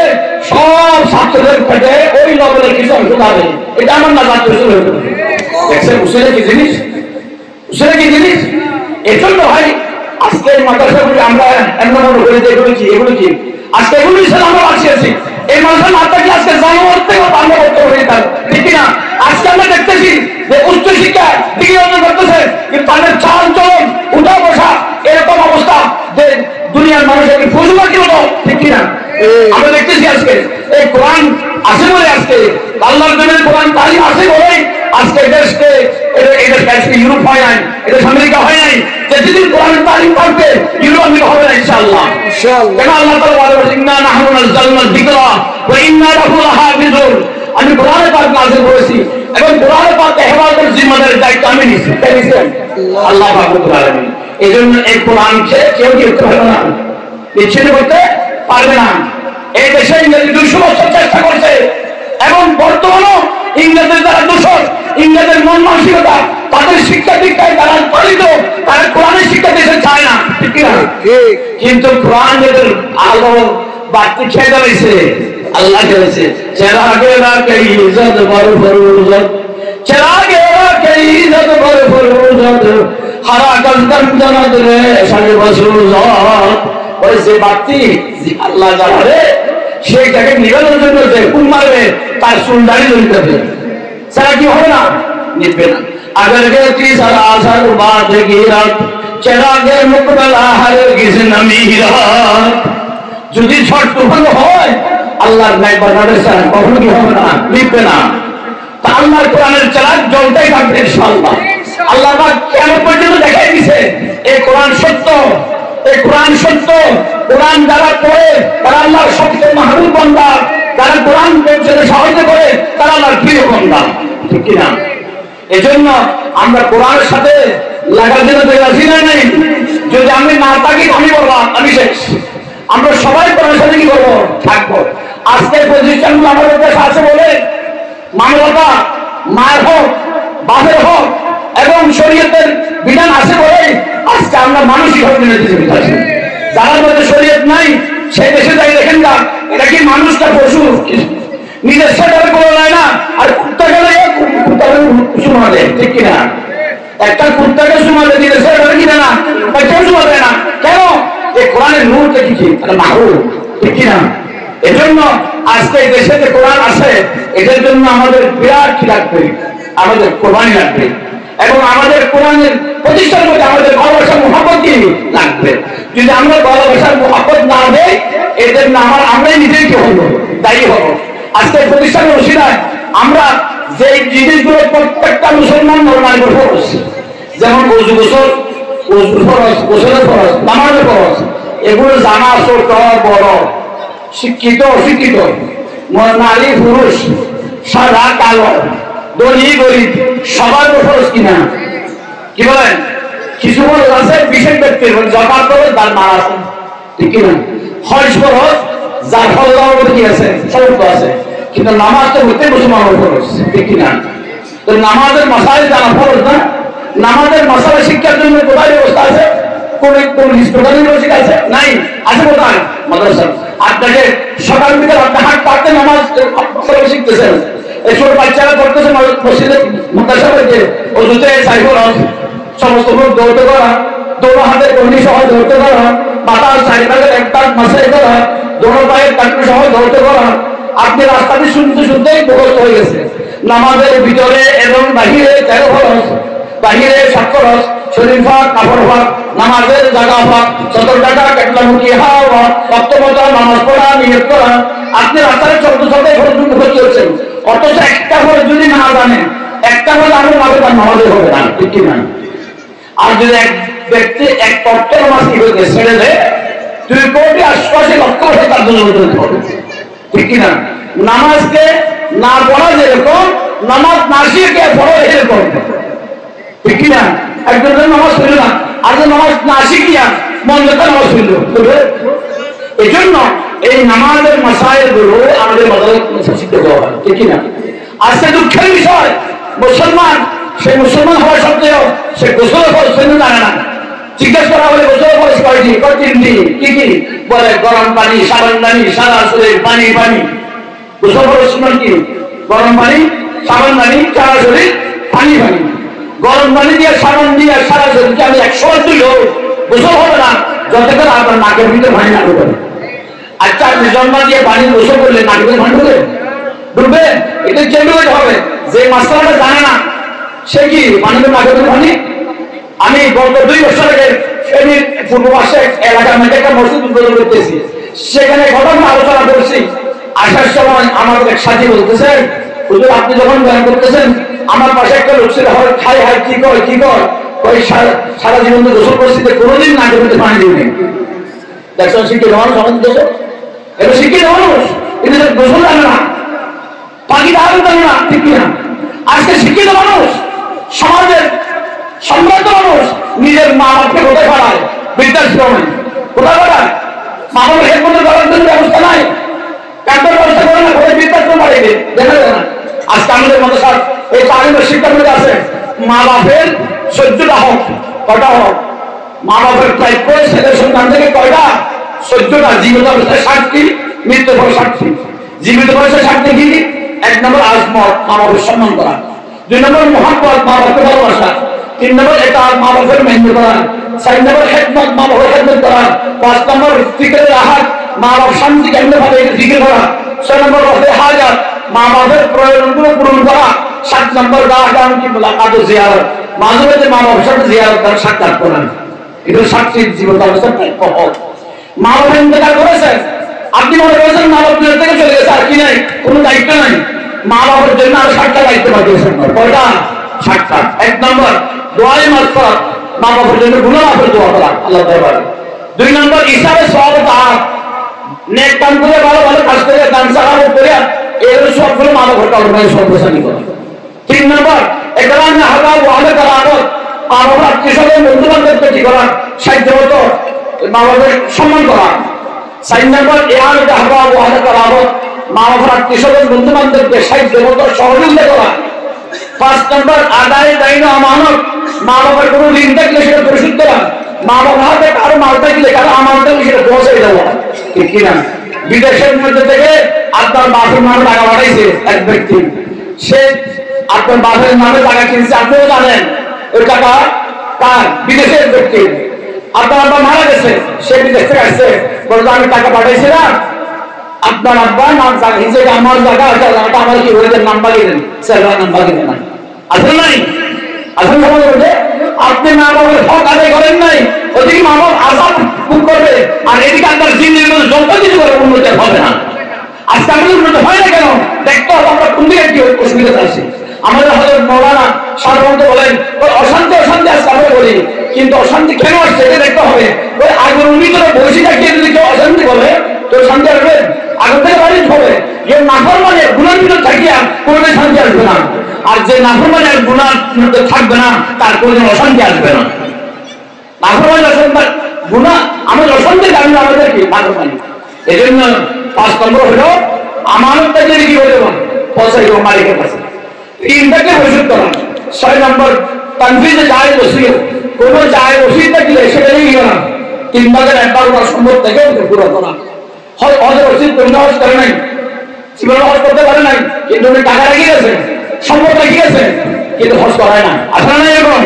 সব ছাত্রদের পেটে ওই লবণের কিছু অংশ যাবে। এটা আমার না ছাত্র শুরু হতো, দেখছেন উসিলা কি জিনিস, উসিলা কি জিনিস। এজন্য ভাই আজকে এই মাদ্রাসাগুলি আমরা এমন মনে করি যে এগুলো কি আজকে এগুলো হিসেবে আমরা বাঁচিয়েছি। এই মাদ্রাসা না থাকলে আজকে জানোয়ার থেকে আমরা করতে পারি তার, ঠিক কিনা? আজকে আমরা দেখতেছি যে উচ্চ শিক্ষা ডিগ্রি অর্জন করতেছে, কিন্তু তাদের চাল চলন উঠা বসা এরকম অবস্থা যে দুনিয়ার মানুষের ফজুলা কি হতো, ঠিক কিনা? আমরা দেখতেছি আজকে এই কোরআন আছে বলে, আজকে আল্লাহর জমির কোরআন তালিম আছে বলেই আজকে দেশকে আজকে ইউরোপ হয় নাই, এদেশ আমেরিকা হয় নাই। যেদিন কোরআনের তালিম থাকবে ইউরোপ আমেরিকা হবে না ইনশাআল্লাহ। কেন আল্লাহ তাআলা বলেন ইন্না নাহনু নাযালনা যিকরা ওয়া ইন্না লাহু লাহাফিজুন। আমি কোরআনে পাক নাযিল করেছি এবং কোরআনে পাক হেফাজতের জিম্মাদারির দায়িত্ব আমি নিয়েছি। কে নিয়েছেন? আল্লাহ পাক রব্বুল আলামিন। এজন্য এই কোরআনকে কেউ কি করতে পারবে না, বিচ্ছিন্ন করতে পারবে না। এই দেশে ইংরেজি 200 বছর চেষ্টা করছে এবং বর্তমানেও ইংরেজদের যারা দূষণ, ইংরেজদের মন মানসিকতা, তাদের শিক্ষা দীক্ষায় তারা পালিত, তারা কোরআনের শিক্ষা দিতে চায় না, ঠিক কিনা? কিন্তু কোরআন এদের আলো বাড়তি খেয়ে দাঁড়িয়েছে। আল্লাহ বলেছে চেরাগেরা কে ইজ্জত বড় ফরুজত, চেরাগেরা কে ইজ্জত বড় ফরুজত, হারা গজদম জানাত রে সাজে বসুজত। ওই যে বাড়তি আল্লাহ জানারে সেইটাকে নিবেদন জন্য যে হুকুম মারবে তার চুলদারি লইতে হবে, সারা কি হবে না, নিবে না। अगर गलती सरासर बात गिरत चरागे मुकबला हरगिज नमीरात। যদি ঝড় তুফান হয় আল্লাহর ন্যায় বাজারে ছাড়া কখনো কি হবে না, নিবে না। তা আল্লাহর কোরআনের চালাক জলটাই থাকবে ইনশাআল্লাহ। আল্লাহ পাক কেমন পর্যন্ত দেখাই দিয়েছে এই কোরআন সত্য, এই কোরআন সত্য। কোরআন যারা পড়ে তারা আল্লাহর সবচেয়ে মাহবুব বান্দা, যারা কোরআন পৌঁছাতে সাহায্য করে তারা আল্লাহর প্রিয় বান্দা, ঠিক কিনা? এজন্য আমরা কোরআনের সাথে লাগার জন্য রাজি নাই। যদি আমি না থাকি আমি বললাম আমি শেষ। আমরা সবাই কোরআনের সাথে কি করবো, থাকবো। আজকের প্রতিষ্ঠানগুলো আমাদের দেশে আছে বলে মানবতা, মায়ের হোক বাপের হোক এবং শরীয়তের বিধান আছে বলে আজকে আমরা মানসিক ভাবে নেতৃত্ব আছি। যারা মধ্যে শরীয়ত নাই সেই দেশে যাই দেখেন না, এটা কি মানুষটা পশু, নিজের সেটার করে নেয় না। আর কুত্তা গেলে সুমা দেয়, ঠিক কিনা? একটা কুত্তাকে সুমা দেয়, নিজের সেটার কিনে না, কেউ সুমা দেয় না। কেন? এই কোরআনের নূরটা কি মাহবুব, ঠিক কিনা? এজন্য আজকে দেশে যে কোরআন আছে এটার জন্য আমাদের বিরাট কি লাগবে, আমাদের কোরবানি লাগবে এবং আমাদের কোরআনের প্রতিষ্ঠার মধ্যে আমাদের ভালোবাসার মহব্বত কি লাগবে। যদি আমরা ভালোবাসার মহব্বত না দেই এদের না আমরাই নিজেই কি হবো, দায়ী হবো। আজকে প্রতিষ্ঠানের ওসিলায় আমরা যে জিনিসগুলো প্রত্যেকটা মুসলমান নরমাল ফরজ, যেমন ওযু গোসল, ওযু ফরজ, গোসলের ফরজ, নামাজের ফরজ, এগুলো জানা ছোট বড়, শিক্ষিত অশিক্ষিত, নারী পুরুষ, সাদা কালো, ধনী গরিব সবার ফরজ কিনা? কি বলেন? কিছু ফরজ আছে বিশেষ ব্যক্তির, জকাত ফরজ তার মা আছে, ঠিক কিনা? হজ ফরজ যার ফরজ কি আছে, সব আছে, কিন্তু নামাজ তো হতে মুসলমানের ফরজ, ঠিক কিনা? তো নামাজের মাসাইল জানা ফরজ না? নামাজের মাসালা শিক্ষার জন্য কোথায় ব্যবস্থা আছে? কোন ইউনিভার্সিটি আছে? নাই। আছে কোথায়? মাদ্রাসা। আপনাকে সকাল বিকাল আপনি হাট পাড়তে নামাজ শিখতেছেন, এই ছোট বাচ্চারা করতেছে মসজিদে মাদ্রাসা থেকে ওজুতে সাইফর সমস্ত লোক দৌড়তে করা, দৌড়া হাতের কর্মী সহ দৌড়তে করা, বাতাস চারিভাগের একটা মাসাই করা, দৌড় পায়ের কাটুর সহ দৌড়তে করা। আপনি রাস্তাতে শুনতে শুনতেই মুখস্থ হয়ে গেছে। নামাজের ভিতরে এবং বাহিরে 13 ফরজ, বাহিরে 7 ফরজ, শরীর ফাঁক, কাপড় ফাঁক, নামাজের জায়গা ফাঁক, 17 টাকা কেটলামুখী হাওয়া, রক্তমতা, নামাজ পড়া, নিয়ত করা। আপনি রাস্তায় চলতে চলতে ফরজ মুখস্থ হচ্ছেন, অথচ একটা ফরজ যদি না জানেন, একটা ফরজ আপনি তার নামাজে হবে না, ঠিক কিনা? আর যদি এক ব্যক্তি এক তত্ত্ব নামাজ কি হয়েছে ছেড়ে দেয় 2 কোটি 88 লক্ষ বছর তার জন্য হবে, ঠিক কিনা? নামাজকে না পড়া যেরকম, নামাজ না শিখে পড়া এরকম, ঠিক কিনা? একজন নামাজ পড়ল না, আর নামাজ না শিখিয়া মন যেতে নামাজ পড়ল। এই জন্য এই নামাজের মাসাইল গুলো আমাদের মাদ্রাসায় শিখতে দেওয়া হয়, ঠিক কিনা? আজকে দুঃখের বিষয় মুসলমান, সে মুসলমান হওয়া সত্ত্বেও সে গোসলের ফরজ জানে না। জিজ্ঞেস করা হলে গোসলের ফরজ কয়টি? 3টি। কি কি বলে? গরম পানি, সাবান পানি, সারা শরীর পানি পানি। গোসল ফরজ কি? গরম পানি, সাবান পানি, সারা শরীর পানি গরম পানি দিয়ে সাবান দিয়ে সারা শরীরকে আমি 100 বার দিলেও গোসল হবে না যতক্ষণ আপনার নাকের ভিতরে পানি না ঢুকবে। আচ্ছা আপনি জন্ম দিয়ে পানি গোসল করলে নাকের ভিতরে পানি ঢুকবে? এটা চেঞ্জ হবে। যে মাস্টারটা জানে না সে কি পানিতে নাকের ভিতরে পানি। আমি গত 2 বছর আগে ফেনীর পূর্ব পাশে এলাকার মধ্যে একটা মসজিদ উদ্বোধন করতেছি, সেখানে ঘটনা আলোচনা করছি। আসার সময় আমাদের এক সাথী বলতেছেন, হুজুর আপনি যখন বয়ান করতেছেন আমার পাশে একটা লোক ছিল, খাই হাই কি কর ওই সারা জীবন গোসল করছি কোনোদিন নাকের ভিতরে পানি দিইনি। দেখছেন শিক্ষিত মানুষ আমাদের দেশে, এটা শিক্ষিত মানুষ কিন্তু গোসল জানে না, পাখিটা আরো জানে না, ঠিক কিনা? আজকে শিক্ষিত মানুষ, সমাজের সম্মানিত মানুষ নিজের মা বাপকে কোথায় পাঠায়? বৃদ্ধাশ্রমে কোথায় পাঠায়? মা বাবার হেডমন্ডে করার জন্য ব্যবস্থা নাই, কার্ডের ব্যবস্থা করে না, কোথায় বৃদ্ধাশ্রম পাঠিয়ে দেখা যায় না। আজকে আমাদের মতো সব এই পারিবারিক শিক্ষার মধ্যে আছে মা বাপের 14টা হক, কটা হক? মা বাপের প্রাপ্য ছেলে সন্তান থেকে কয়টা? 14টা। জীবিত অবস্থায় 60টি, মৃত্যু পরে 60টি। জীবিত অবস্থায় 60টি কি? 1 নম্বর আজমত, মা বাপের সম্মান করা। 2 নম্বর মহাব্বত, মা বাপকে ভালোবাসা। 3 নম্বর এটা মা বাপের মেহনত করা। 4 নম্বর খেদমত, মা বাপের খেদমত করা। 5 নম্বর ফিকরের রাহাত, মা বাপ শান্তি কেমনে ভাবে ফিকির করা। 6 নম্বর হাজাত, মা বাপের প্রয়োজনগুলো পূরণ করা। 7 নম্বর রাহাত কি মুলাকাত ও জিয়ারত, মাঝে মাঝে মা বাবার সাথে জিয়ারত করা, সাক্ষাৎ করা। এটা 7টি জীবন অবস্থার প্রাপ্য। মা বাবা ইন্তেকাল করেছেন, আপনি মনে করেছেন মা বাপ দুনিয়া থেকে চলে গেছে আর কি নাই, কোনো দায়িত্ব নাই। মা বাবার জন্য আর 7টা দায়িত্ব পাঠিয়েছেন। কয়টা? 7টা। 1 নম্বর দোয়ায়ে মাগফিরাত, মা বাবার জন্য গুনাহ মাফের দোয়া করা আল্লাহর দরবারে। 2 নম্বর ইসাবে সওয়াব তাআত, নেক কাম করে ভালো কাজ করে দান সাহায্য করে এর সবগুলো মা বাবার কল্পনায় সর্বসানি করা। 3 নম্বর একরাম হাবা ওয়া আলা কারামত, মা বাবার আত্মীয়স্বজন বন্ধু বান্ধবকে কি করা, সাহায্য মতো মা বাবার সম্মান করা। 4 নম্বর ইআনাত হাবা ওয়া আলা কারামত, মা বাবার আত্মীয়স্বজন বন্ধু বান্ধবকে সাহায্য মতো সহযোগিতা করা। 5 নম্বর আদায় দায়িত্ব আমানত, মা বাবার কোনো ঋণ থাকলে সেটা পরিশোধ করা। মা বাবার হাতে কারো মাল থাকলে কারো আমানত থাকলে সেটা পৌঁছে দেওয়া, ঠিক কিনা? বিদেশের মধ্যে থেকে আপনার বাপের নামে টাকা পাঠাইছে এক ব্যক্তি, সে আপনার বাপের নামে টাকা কিনছে, আপনিও জানেন ওই টাকা কার? বিদেশের ব্যক্তি। আপনার আব্বা মারা গেছে, সে বিদেশ থেকে আসছে, বলতো আমি টাকা পাঠাইছিলাম, আপনার আব্বা নাম হিসেবে আমার জায়গা আমার কি হয়ে যায়, নাম্বার দিলেন, স্যার নাম্বার দিলেন না, আসলে নাই আসলে সমাজ বলছে আপনি মা বাবার হক আদায় করেন নাই, ওদিকে মা বাবা আজাদ ভোগ করবে আর এদিকে আপনার জিন্দির মধ্যে যত কিছু করে উন্নতি হবে না। আজকে আমাদের উন্নতি হয় না কেন? দেখতে হবে আমরা কোন দিকে কি অসুবিধা আছে। আমাদের হজরত মাওলানা সাধারণত বলেন অশান্তি অশান্তি আজকে আমরা বলি, কিন্তু অশান্তি কেন আসছে এটা দেখতে হবে। ওই আগুন ভিতরে বসে থাকিয়ে যদি কেউ অশান্তি বলে তো শান্তি আসবে? আগুন থেকে বাড়ি হবে। যে নাফরমানের গুনার ভিতরে থাকিয়া কোনোদিন শান্তি আসবে না, আর যে নাফরমানের গুনার মধ্যে থাকবে না তার কোনোদিন অশান্তি আসবে না। নাফরমানের অশান্তি গুনাহ আমাদের অশান্তির কারণ আমাদের কি নাফরমানি। এই জন্য 5 নম্বর হলো আমানতটাকে কি বলে পৌঁছাই দেবো মালিকের কাছে, ঋণটাকে পরিশোধ করা। 6 নম্বর তানফিজে জায়েজ ওসিয়ত, কোনো জায়েজ ওসিয়ত থাকলে সেটা নিয়ে গেলাম 3 ভাগের 1 ভাগ ওনার সম্পদ থেকে পুরো করা। হজের ওসিয়ত কোনো হজ করে নাই, জীবনে হজ করতে পারে নাই, কিন্তু উনি টাকা রেখে গেছে, সম্পদ রেখে গেছে, কিন্তু হজ করায় না। আসলে না এরকম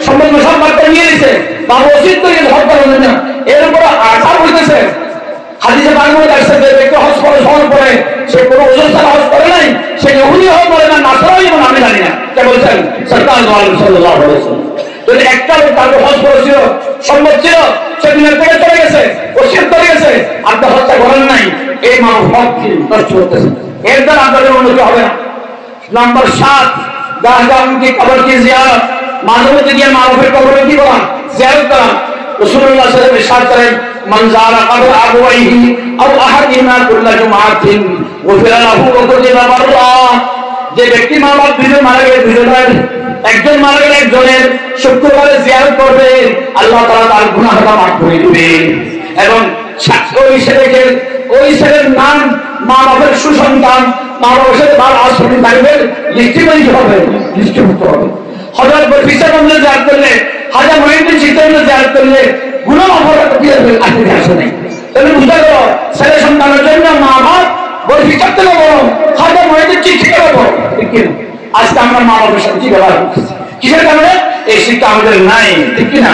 সম্পদ সব ভাগ করে নিয়ে নিছে, বাবা ওসিয়ত করে হজ করার জন্য এর উপর আশা বলতেছে। হাদিসে বাংলায় আসছে যে ব্যক্তি হজ করে সহজ করে সে কোনো ওজন ছাড়া হজ করে নাই, সে ইহুদি হজ করে না, নাসারাই এবং আমি জানি না কে বলছেন সরকার সাল্লাল্লাহু আলাইহি ওয়াসাল্লাম। যদি একটা লোক তাকে হজ করেছিল, সম্পদ ছিল, সে দুনিয়া থেকে চলে গেছে, ওসিয়ত করে গেছে, আপনি হজটা করেন নাই, এই মানুষ হজ নষ্ট করতেছে, এর দ্বারা আপনাদের উন্নতি হবে না। নাম্বার 7 গাহগামকে কবর কি জিয়ারত, মাঝে মধ্যে গিয়ে মারুফের কবরে কি করা, জিয়ারত করা। রাসূলুল্লাহ সাল্লাল্লাহু আলাইহি ওয়াসাল্লাম ইরশাদ করেন মান যারা কবর আবওয়াইহি আও আহাদিমা কুল্লা জুমআতিন গুফিরা লাহু ওয়া কুতিবা বাররা, যে ব্যক্তি মা বাপ দুজন মারা গেলে দুজনের, একজন মারা গেলে একজনের শুক্রবারে জিয়ারত করবে, আল্লাহ তাআলা তার গুনাহটা মাফ করে দিবে। এবং ওই ছেলের নাম মা বাপের সুসন্তান, মা বাবার সাথে ভালো আচরণ থাকবে, লিস্টিভেন্ট হবে, লিস্টিভুক্ত হবে। হযরত বরফিসা বন্ধে জিয়ারত করলে, হাজা মহিউদ্দিন চিশতি জিয়ারত করলে গুনাহ মাফ হবে, আসলে আসে নাই। তাহলে বুঝতে গেল ছেলে সন্তানের জন্য মা বাপ বরফিসার থেকে বড়, হাজা মহিউদ্দিন চিশতি থেকে বড়, ঠিক কিনা? আজকে আমরা মা বাবার সাথে কি ব্যবহার করতেছি, কিসের কারণে? এই শিক্ষা আমাদের নাই, ঠিক কিনা?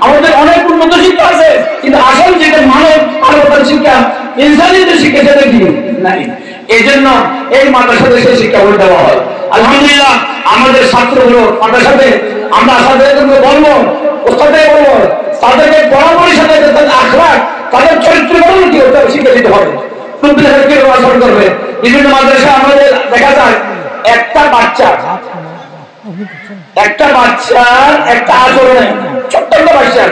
আমাদের অনেক উন্নত শিক্ষা আছে, কিন্তু আসল যেটা মানবতার শিক্ষা, ইনসানিয়তের শিক্ষা, সেটা কি নাই। এই জন্য এই মাদ্রাসাতে সেই শিক্ষাগুলো দেওয়া হয়। আলহামদুলিল্লাহ আমাদের ছাত্রগুলো মাদ্রাসাতে আমরা ছাত্রদেরকে বলবো, ওস্তাদকে বলবো, তাদেরকে পড়াপড়ির সাথে তাদের আখলাক, তাদের চরিত্র গঠন কি হতে হবে শিক্ষা দিতে হবে। আচরণ করবে। বিভিন্ন মাদ্রাসা আমাদের দেখা যায় একটা বাচ্চার একটা আচরণে, ছোট্ট একটা বাচ্চার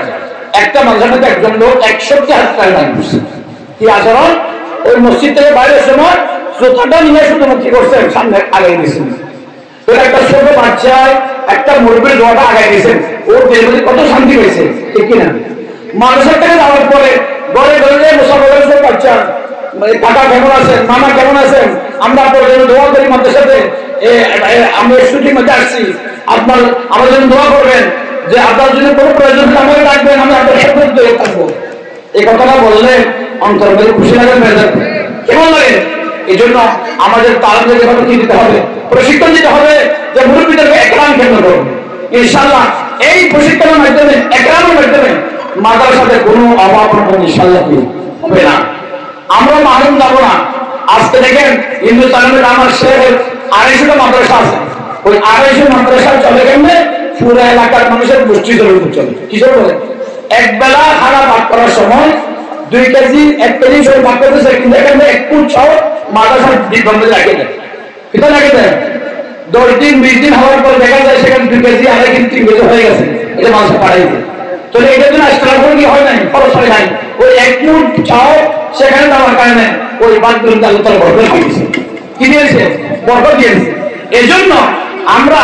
একটা মাদ্রাসাতে একজন লোক 61 হাত টাকা দান করছে। কি আচরণ? ওই মসজিদ থেকে বাইরের সময় জোতাটা নিয়ে শুধু কি করছেন, সামনে আগে দিয়েছেন। একটা ছোট বাচ্চায় একটা মুরব্বীর দোয়াটা আগায় দিয়েছেন, ওর দেহের কত শান্তি হয়েছে, ঠিক কিনা? মাদ্রাসা থেকে যাওয়ার পরে ঘরে ঘরে মুসাফির বাচ্চা, কাকা কেমন আছেন, মামা কেমন আছেন, আমরা আপনার জন্য দোয়া করি, মাদ্রাসাতে আমরা ছুটির মধ্যে আসছি, আপনার আমার জন্য দোয়া করবেন, যে আপনার জন্য কোনো প্রয়োজন হলে আমাকে ডাকবেন, আমি আপনার সাথে থাকবো। এই কথাটা বললে অন্তর মধ্যে খুশি লাগে, কেমন লাগে? এই জন্য আমাদের তালকে যেভাবে কি দিতে হবে, প্রশিক্ষণ দিতে হবে, যে মুরব্বীদেরকে একরাম কেন্দ্র করবে। ইনশাআল্লাহ এই প্রশিক্ষণের মাধ্যমে, একরামের মাধ্যমে মাদ্রাসাতে কোনো অভাব ইনশাআল্লাহ হবে না। আমরা মালুম যাবো না। আজকে দেখেন হিন্দুস্তানের আমার শহরের 250টা মাদ্রাসা আছে, ওই 250 মাদ্রাসা চলে কেমনে? পুরো এলাকার মানুষের গোষ্ঠী চলে কিসের বলে? এক বেলা খানা ভাগ করার সময় 2 কেজি 1 কেজি সব ভাগ করতেছে, কিন্তু এখানে 1 ফুট ছাও মাদ্রাসার দিগন্ধে লাগে দেয়, কিতা লাগে দেয়। 10 দিন 20 দিন হওয়ার পর দেখা যায় সেখানে 2 কেজি 2.5 কেজি 3 কেজি হয়ে গেছে, এটা মানুষ পাঠাইছে। তো এটার জন্য আজকাল কি হয় নাই, খরচ হয় নাই। ওই 1 ফুট ছাও সেখানে দেওয়ার কারণে ওই বাদগুলো তার বরকত দিয়েছে, কি দিয়েছে? বরকত দিয়েছে। এই জন্য আমরা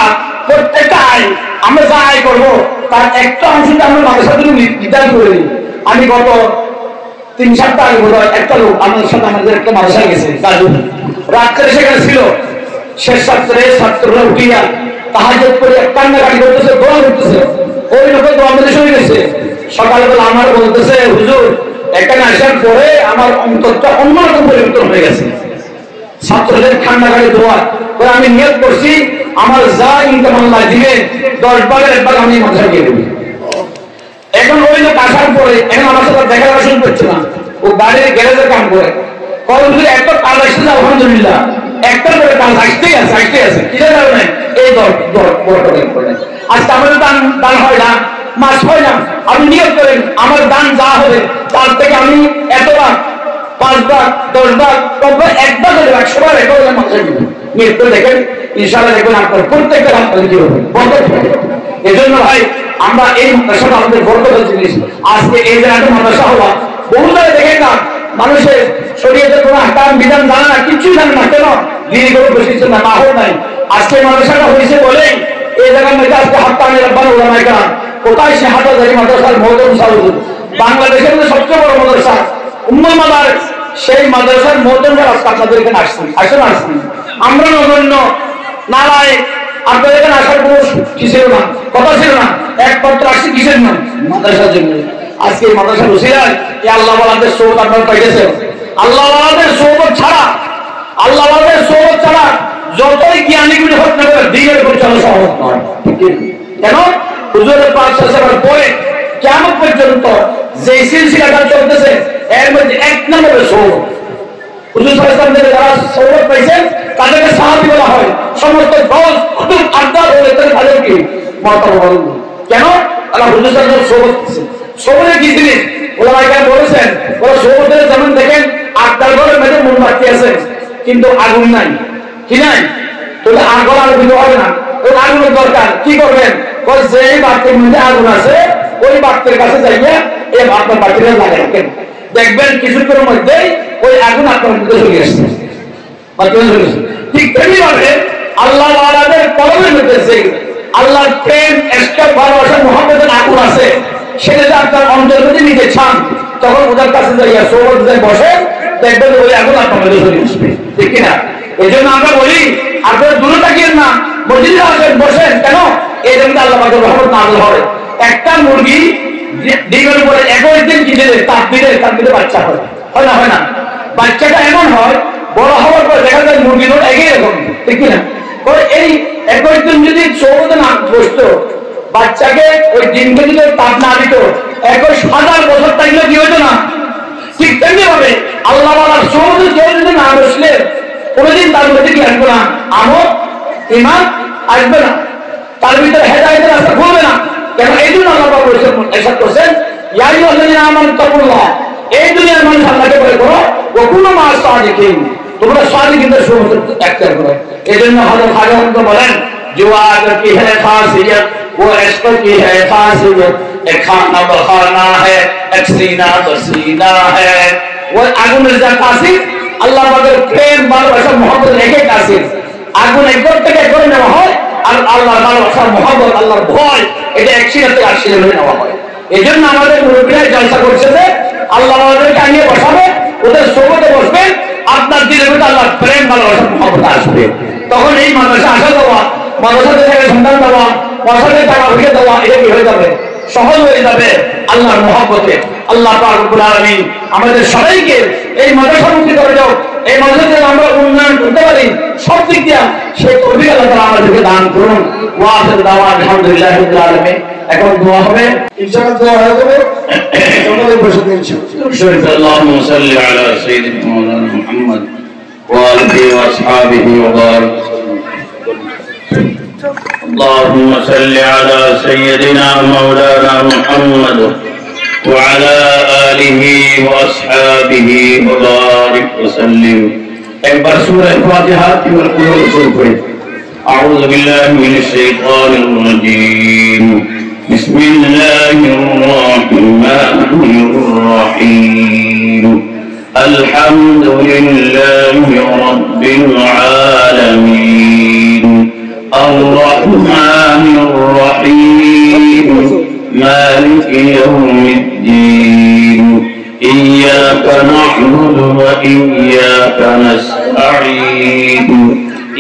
প্রত্যেকটা আয়, আমরা যা আয় করবো তার একটা অংশটা আমরা মাদ্রাসার জন্য নির্ধারণ করে দিই। আমি গত 3 সপ্তাহ আগে বোধ হয় একটা লোক আমাদের সাথে আমাদের একটা মাদ্রাসায় গেছে, রাত্রে সেখানে ছিল, শেষ ছাত্ররা উঠিয়া তাহাজ্জুদ করে কান্নাকাটি করতেছে, দোয়া করতেছে। ওই লোকের দোয়া মধ্যে শুনে গেছে। সকালবেলা আমার বলতেছে, হুজুর এখানে আসার পরে আমার অন্তরটা অন্যরকম পরিবর্তন হয়ে গেছে। ছাত্রদের কান্নাকাটি দোয়া করে আমি নিয়ত করছি, আমার যা ইনকাম আল্লাহ দিবে 10 ভাগের 1 ভাগ আমি মাদ্রাসায় দিয়ে দেবো। এখন ওই লোক আসার পরে এখন আমার সাথে দেখা শুরু করছে না, ও গাড়ির গ্যারেজের কাম করে। কতগুলো একটা কাজ আসছে, আলহামদুলিল্লাহ একটার পরে কাজ আসতেই আছে। কিসের কারণে? এই দর আজকে আমাদের দান হয় না, মাস হয় না। আপনি নিয়োগ করেন আমার দান যা হবে তার থেকে আমি এত ভাগ, 5 ভাগ, 10 ভাগ, 1 ভাগ হলে 100 বার এটা হলে মাথায় দিব। নিয়োগ করে দেখেন, ইনশাআল্লাহ দেখবেন আপনার প্রত্যেকটা হাসপাতালে কি হবে, বরকত হবে। এই জন্য ভাই আমরা এই মাদ্রাসাটা আমাদের বরকতের জিনিস। আজকে এই জায়গাটা মাদ্রাসা হওয়া, বহু জায়গায় দেখেন না মানুষের শরীয়তের কোনো আহকাম বিধান জানে না, কিছুই জানে না। কেন? দিনই করে বসেছে না, মাহল নাই। আজকে মাদ্রাসাটা হয়েছে বলেই এই জায়গার মধ্যে আজকে হাক্কানি রাব্বানি উলামায়ে কেরাম, কোথায় সে হাটাজারি মাদ্রাসার মহতরম সাহুদ, বাংলাদেশের মধ্যে সবচেয়ে বড় মাদ্রাসা উম্মুল মাদারিস, সেই মাদ্রাসার মহতরম আজকে আপনাদের এখানে আসছি। আমরা নগণ্য নালায় আপনাদের এখানে আসার কোনো কি ছিল না, কথা ছিল না, একমাত্র আসছি কিসের না? মাদ্রাসার জন্য। আজকে এই মাদ্রাসার উসিলায় এই আল্লাহ ওয়ালাদের সোহবত আপনারা পাইতেছেন। আল্লাহ ওয়ালাদের সোহবত ছাড়া যতই জ্ঞানী গুলি হোক না কেন, দিনের উপর চলা সহজ নয়। কেন? হুজুরের পাক সাল্লাল্লাহু পরে কিয়ামত পর্যন্ত যে সিলসিলাটা চলতেছে এর মধ্যে 1 নম্বরে সোহবত। হুজুর সাল্লাল্লাহু আলাইহি ওয়াসাল্লাম যারা সোহবত পাইছেন তাদেরকে সাহাবী বলা হয়। সমস্ত দল কুতুব আড্ডা হলে তাদের কি মর্যাদা বলেন। কেন? আল্লাহ হুজুর সাল্লাল্লাহু আলাইহি ওয়াসাল্লাম সোহবত কি জিনিস ওলামায়ে কেরাম বলেছেন, ওরা সোহবতের যেমন দেখেন আড্ডার ঘরের মধ্যে মোমবাতি আছে কিন্তু আগুন নাই, কি নাই? তাহলে আগুন আর দিতে হবে না, ওই আগুনের দরকার। কি করবেন? যে বাতির মধ্যে আগুন আছে ওই বাতির কাছে যাইয়া এই আপনার বাতিটা লাগাই রাখেন, দেখবেন কিছুক্ষণের মধ্যেই ওই আগুন আপনার মধ্যে চলে আসছে। ঠিক তেমনিভাবে আল্লাহ ওয়ালাদের কলমের মধ্যে যে আল্লাহর প্রেম, ইশক, ভালোবাসা, মুহাব্বতের আগুন আছে, সেটা যদি আপনার অন্তরের মধ্যে নিতে চান তখন ওদের কাছে যাইয়া সোহবত বসে, দেখবেন ওই আগুন আপনার মধ্যে চলে আসবে, ঠিক কিনা? এই জন্য আমরা বলি আপনারা দূরে থাকিয়েন না, মসজিদে আসেন, বসেন। কেন? এই জন্য আল্লাহ পাকের রহমত নাযিল হয়। একটা মুরগি ডিমের উপরে 21 দিন কি দিলে তার দিলে বাচ্চা হয় না? বাচ্চাটা এমন হয় বড় হওয়ার পর দেখা যায় মুরগির একই রকম, ঠিক কিনা? এই একজন যদি চৌধে না বসতো, বাচ্চাকে ওই ডিমকে যদি তাপ না দিত, 21,000 বছর থাকলে কি হতো না? ঠিক তেমনি হবে আল্লাহ ওয়ালার চৌধে কেউ যদি না বসলে কোনোদিন তার মধ্যে কি আসবে না? আমল ঈমান আসবে না, তার ভিতরে হেদায়েতের রাস্তা খুলবে না। কেন? এই জন্য আল্লাহ পাক বলেছেন, ইরশাদ করেছেন, ইয়া আইয়ুহাল্লাযীনা আমানু তাকুল্লাহ, এই দুনিয়ার মানুষ আল্লাহকে ভয় করো, ওয়া কুনু মা'আস সাদিকিন, তোমরা সাদিকিনদের সঙ্গে একত্র করো। এজন্য হযরত খাজা বলেন, जो आग की है खासियत वो इश्क की है खासियत, एक खाना बखाना है एक सीना बसीना है। वो আগুন যা কাসির, আল্লাহ পাকের প্রেম ভালোবাসা মহব্বত রেখে কাসির। আগুন একবার থেকে করে নেওয়া হয়, আর আল্লাহর ভালোবাসা মহব্বত আল্লাহর ভয় এটা একসাথে আসলে হয়ে নেওয়া হয়। এই জন্য আমাদের মুরব্বীরা জলসা করছে যে আল্লাহ আমাদেরকে আনিয়ে বসাবে, ওদের সোবতে বসবেন, আপনার দিলের ভিতরে আল্লাহর প্রেম ভালোবাসা মহব্বত আসবে। তখন এই মাদ্রাসা আসা দেওয়া, মাদ্রাসা থেকে সন্তান দেওয়া, মাদ্রাসা টাকা উঠে দেওয়া, এটা কি হয়ে যাবে? সহজ হয়ে যাবে আল্লাহর মহব্বতে। আল্লাহ পাক রব্বুল আলামিন আমাদের সবাইকে এই মাদ্রাসামুখী করে দাও, এই মাদ্রাসাতে আমরা উন্নয়ন করতে পারি সব দিক দিয়ে, সেই তৌফিক আল্লাহ তাআলা আমাদেরকে দান করুন। ওয়া আখির দাওয়ানা আলহামদুলিল্লাহি রাব্বিল আলামিন। এখন দোয়া হবে, ইনশাআল্লাহ দোয়া হয়ে যাবে, সকলে বসে দিন ইনশাআল্লাহ। আল্লাহুম্মা সাল্লি আলা সাইয়্যিদিনা মাওলানা মুহাম্মদ ওয়া আলিহি ওয়া আসহাবিহি ওয়া বারিক। اللهم صل على سيدنا مولانا محمد وعلى آله وأصحابه وبارك وسلم. একবার সূরা ফাতিহা তিলাওয়াত করে শুরু করি। আউযু বিল্লাহি মিনাশ শাইতানির রাজীম। বিসমিল্লাহির রহমানির রহিম। আলহামদুলিল্লাহি রাব্বিল আলামিন। الرحمن الرحيم مالك يوم الدين إياك نعبد وإياك نستعين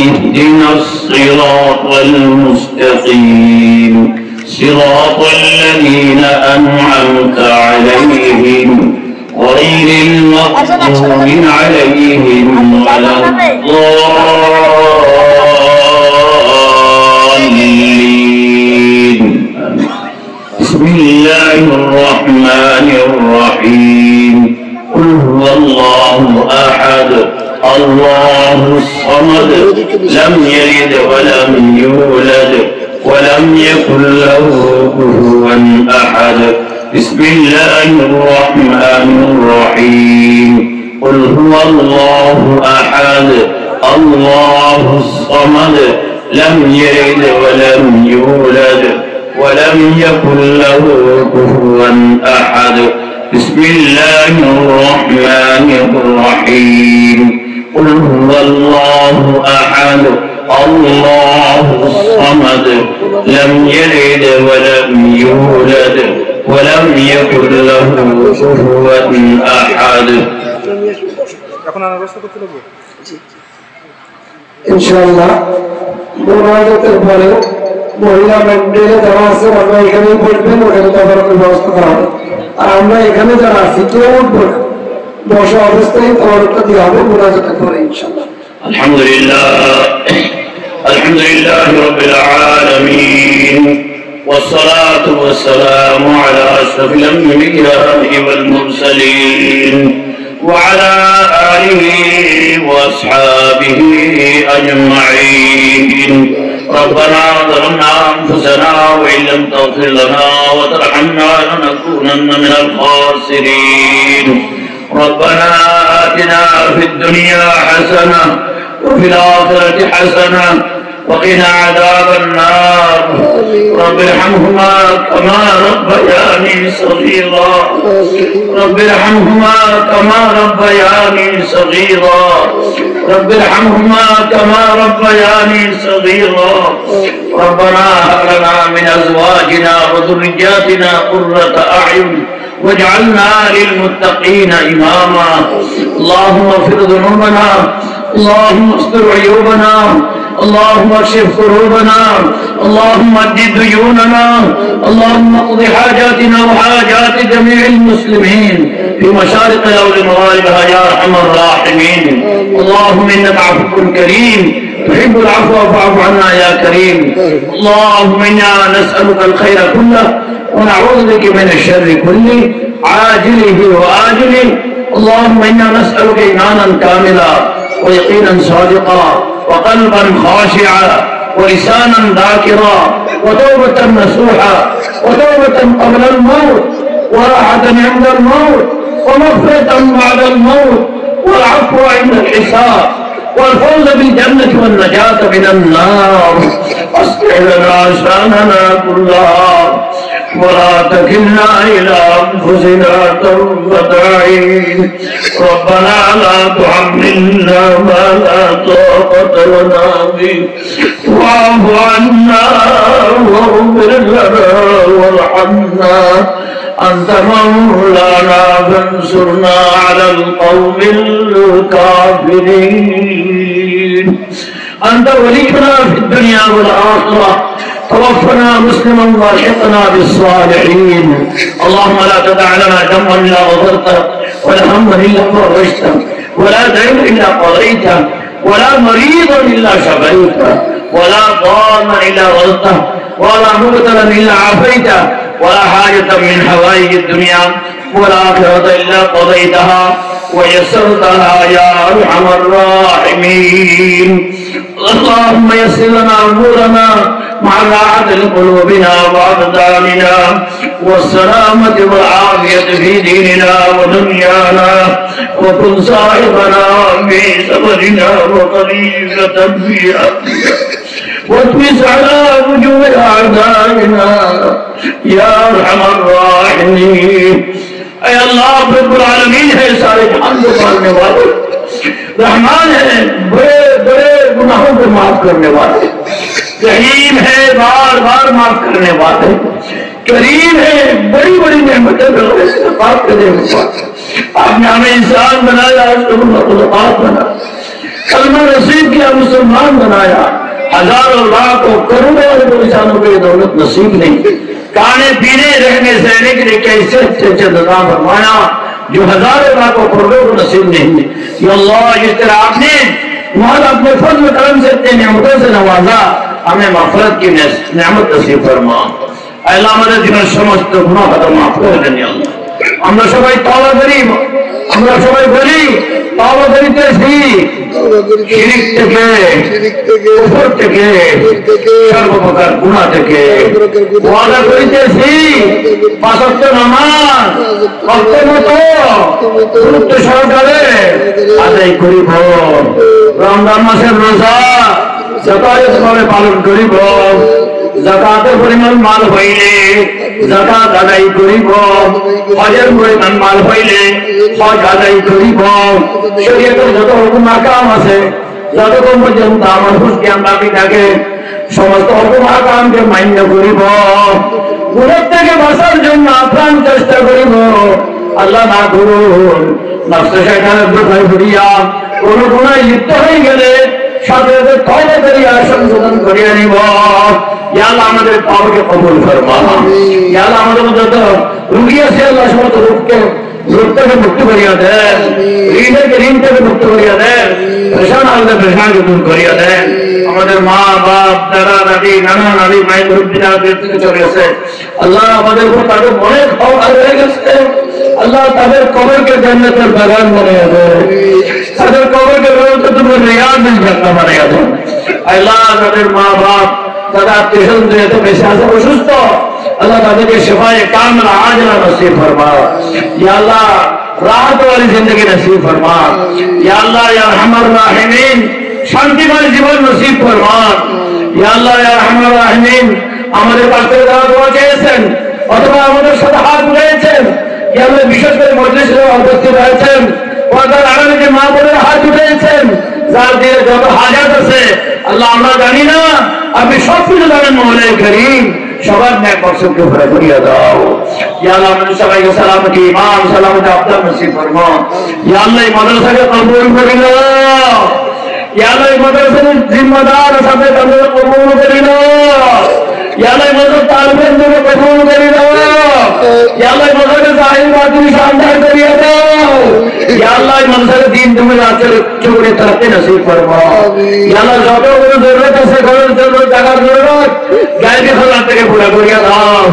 اهدنا الصراط المستقيم صراط الذين أنعمت عليهم غير المغضوب عليهم ولا الضالين. بسم الله الرحمن الرحيم. قل هو الله أحد الله الصمد لم يلد ولم يولد ولم يكن له كفوا أحد. بسم الله الرحمن الرحيم. قل هو الله أحد الله الصمد لم يلد ولم يولد ولم يكن له كفوا أحد. بسم الله الرحمن الرحيم. قل هو الله أحد الله الصمد لم يلد ولم يولد ولم يكن له كفوا أحد. ইনশাআল্লাহ মোনাজাতের পরে মহিলা মন্ডলে যারা আছে আমরা এখানেই বসবেন, ওখানে তদারকির ব্যবস্থা করা হবে। আর আমরা এখানে যারা আছি কেউ উঠবো না, বসা অবস্থায় তদারকটা দেওয়া হবে মোনাজাতের পরে ইনশাআল্লাহ। আলহামদুলিল্লাহ রাব্বিল আলামিন والصلاة والسلام على أشرف الأنبياء والمرسلين وعلى آله وأصحابه أجمعين. ربنا ظلمنا أنفسنا وإن لم تغفر لنا وترحمنا لنكونن من الخاسرين. ربنا آتنا في الدنيا حسنة وفي الآخرة حسنة وقنا عذاب النار. رب ارحمهما كما ربياني صغيرا رب ارحمهما كما ربياني صغيرا رب ارحمهما كما ربياني صغيرا. ربنا هب لنا من أزواجنا وذرياتنا قرة أعين واجعلنا للمتقين إماما. اللهم اغفر ذنوبنا اللهم استر عيوبنا اللهم اكشف كروبنا، اللهم اد ديوننا، اللهم اقض حاجاتنا وحاجات جميع المسلمين في مشارق الارض ومغاربها يا ارحم الراحمين. اللهم انك عفو كريم تحب العفو فاعف عنا يا كريم. اللهم انا نسالك الخير كله ونعوذ بك من الشر كله عاجله واجله. اللهم انا نسالك ايمانا كاملا ويقينا صادقا وقلبا خاشعا ولسانا ذاكرا وتوبة نصوحا وتوبة قبل الموت وراحة عند الموت ومغفرة بعد الموت والعفو عند الحساب والفوز بالجنة والنجاة من النار. أصلح لنا شأننا كلها ولا تكلنا إلى أنفسنا طرفة عين. ربنا لا تحملنا ما لا طاقة لنا به واعف عنا واغفر لنا وارحمنا أنت مولانا فانصرنا على القوم الكافرين. أنت ولينا في الدنيا والآخرة توفنا مسلما والحقنا بالصالحين. اللهم لا تدع لنا ذنبا الا غفرته ولا هما الا فرجته ولا دينا الا قضيته ولا مريضا الا شفيته ولا ضالا الا غفرته ولا مبتلا الا عافيته ولا حاجة من حوائج الدنيا والآخرة الا قضيتها ويسرتها يا ارحم الراحمين. اللهم يسر لنا امورنا مع راحة قلوبنا وأبداننا والسلامة والعافية في ديننا ودنيانا وكن صاحبنا في سفرنا وخليفة في أهلنا واطمس على وجوه أعدائنا يا أرحم الراحمين. اے اللہ رب العالمین ہے سارے جہان کو پالنے والے، رحمان ہے بڑے بڑے گناہوں کو معاف کرنے والے، رحیم ہے بار بار معاف کرنے والے، کریم ہے بڑی بڑی نعمتیں استفاد کرنے والے. آپ نے ہمیں انسان بنایا، خلقات بنا، کلمہ نصیب کیا، مسلمان بنایا، ہزاروں لاکھوں کروڑوں انسانوں کو یہ دولت نصیب نہیں، کھانے پینے رہنے سہنے کے لیے کیسے اچھے اچھے نظام فرمایا جو ہزاروں لاکھوں کروڑوں کو نصیب نہیں ہے. یا اللہ جس طرح آپ نے وہاں اپنے فضل و کرم سے اتنے نعمتوں سے نوازا، ہمیں مغفرت کی نعمت نصیب فرما. اے اللہ ہمارے জীবনের সমস্ত গুনাহ খাতা মাফ করে দেন ইয়া আল্লাহ. আমরা সবাই তওবা করি, আমরা সবাই বলি তওবা করিতেছি শিরক থেকে, কুফর থেকে, সর্বপ্রকার গুনাহ থেকে ওয়াদা করিতেছি পাঁচ ওয়াক্ত নামাজ ওয়াক্তের মতো গুরুত্ব সহকারে আদায় করিব, রমজান মাসের রোজা যথাযথভাবে পালন করিব, যাকাতের পরিমাণ মাল হইলে যাকাত আদায় করিব, হজের পরিমাণ মাল হইলে হজ আদায় করিব, শরীয়তের যত হুকুম আহকাম আছে যতক্ষণ পর্যন্ত আমার হুঁশ জ্ঞান বাকি থাকে সমস্ত হুকুম আহকামকে মান্য করিব, গুনাহ থেকে বাঁচার জন্য আপ্রাণ চেষ্টা করিব। আল্লাহ না করুন নফস শয়তানের ধোঁকায় পড়িয়া কোন গুনাহে লিপ্ত হয়ে গেলে সাথে সাথে তওবা করিয়া সংশোধন করিয়া নিব। ইয়া আল্লাহ আমাদের তওবাকে কবুল ফরমা। ইয়া আল্লাহ আমাদের যত রোগী আছে আল্লাহ সমস্ত রোগ থেকে মুক্তি করিয়া দেন, ঋণ থেকে মুক্তি করিয়া দেন, পেরেশান আমাদের পেরেশানকে দূর করিয়া দেন। আমাদের মা বাপ দাদা দাদি নানা নানি মায়ের মুরব্বীরা থেকে চলে গেছে আল্লাহ আমাদের উপর তাদের অনেক ক্ষমতা হয়ে গেছে আল্লাহ তাদের কবরকে জান্নাতের বাগান বানিয়ে দেন, তাদের কবরকে তোমার রিয়াজের জান্নাত বানিয়ে দেন। আল্লাহ তাদের মা বাপ দাদা আত্মীয় স্বজন যেহেতু বেশি আছে অসুস্থ আল্লাহ তাদেরকে শিফায়ে কামিলা আজলা নসিব ফরমা। ইয়া আল্লাহ রাহত वाली जिंदगी नसीब फरमा। या अल्लाह या रहमान राहिमीन শান্তিময় জীবন নসিব ফরমান। ইয়া আল্লাহ ইয়া রহমান রাহিম আমাদের পাশে যারা দোয়া চেয়েছেন অথবা আমাদের সাথে হাত উঠিয়েছেন, ইয়া আল্লাহ বিশেষ করে মজলিসে উপস্থিত হয়েছেন ওদের আড়ালে যে মা বোনের হাত উঠিয়েছেন যার দিয়ে যত হাজাত আছে আল্লাহ আমরা জানি না, আপনি সব কিছু জানেন মওলা করিম, সবার নেক বরকতকে ভরে করিয়া দাও। ইয়া আল্লাহ আমাদের সবাইকে সালামতি ঈমান সালামতি আফদাল নসিব ফরমা। ইয়া আল্লাহ এই মাদ্রাসাকে কবুল করে নাও, या अल्लाह मदरसे जिम्मेदार साथे ताদের কবুল করে নাও या अल्लाह मदरसे तालिबদের কবুল করে নাও या अल्लाह मदरसे জাহির বাতিল শানদার করিয়ে দাও या अल्लाह मदरसे দিন তুমি রাতের চোখে তাতে নসিব ফরমাও या अल्लाह যত বড় জরুরত আছে ঘরের জরুরত টাকার জরুরত গায়বী খোলা থেকে পুরো করিয়ে দাও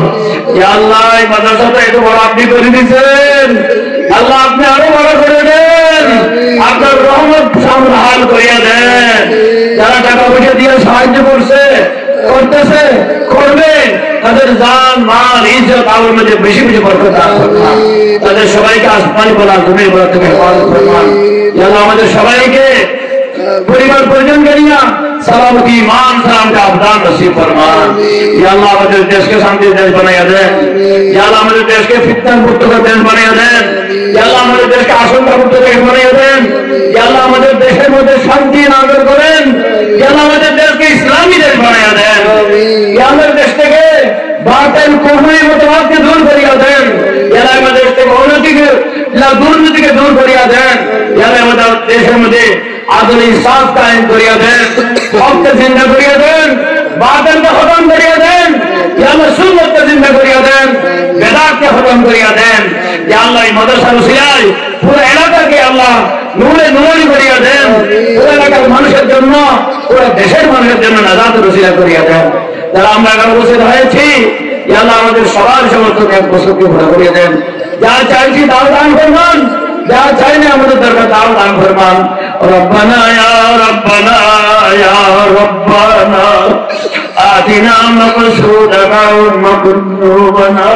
या अल्लाह मदরসাটা এত বড় আপনি করে দিয়েছেন আল্লাহ আপনি আরো বড় করে দেন আপনার রহমত সামহাল করিয়া দেন যারা টাকা পয়সা দিয়ে সাহায্য করতেছে করবে তাদের জান মাল ইজ্জত আমল মধ্যে বেশি বেশি বরকত দান করুন তাদের সবাইকে আসমানি বলা জমির বলা থেকে হেফাজত করুন ইয়া আল্লাহ আমাদের সবাইকে পরিবার পরিজন করিয়া सलामती ईमान सलाम का अवदान नसीब फरमान या अल्लाह हमारे देश के शांति देश बनाया दे या अल्लाह हमारे देश के फितना मुक्त का देश बनाया दे या अल्लाह हमारे देश के आशंका मुक्त देश बनाया दे या अल्लाह हमारे देश में शांति नागर करें या अल्लाह हमारे देश के इस्लामी देश बनाया दे या हमारे देश के बातिल कुफरी मुतवाद के दूर करिया दे या अल्लाह हमारे देश के उन्नति के दुर्नीति के दूर करिया दे या अल्लाह हमारे देश में आदल इंसाफ कायम करिया दें हक के जिंदा करिया दें बातिल को खत्म करिया दें या अल्लाह सुन्नत के जिंदा करिया दें बेदात के खत्म करिया दें या अल्लाह मदरसा वसिलाय पूरा इलाका के अल्लाह नूरे नूरी करिया दें पूरा इलाकार মানুষের জন্য পুরো দেশের মানুষের জন্য নাজাত রসিলা করিয়া দেন যারা আমরা এখানে উপস্থিত হয়েছি ইয়া আল্লাহ আমাদের সবার সমস্ত বস্তুকে পুরা করিয়া দেন যা চাইছি তাও দান ফরমান যা চাইলে আমাদের দরকার তাও দান ফরমান ربنا يا ربنا يا ربنا آتنا مقصودنا ومطلوبنا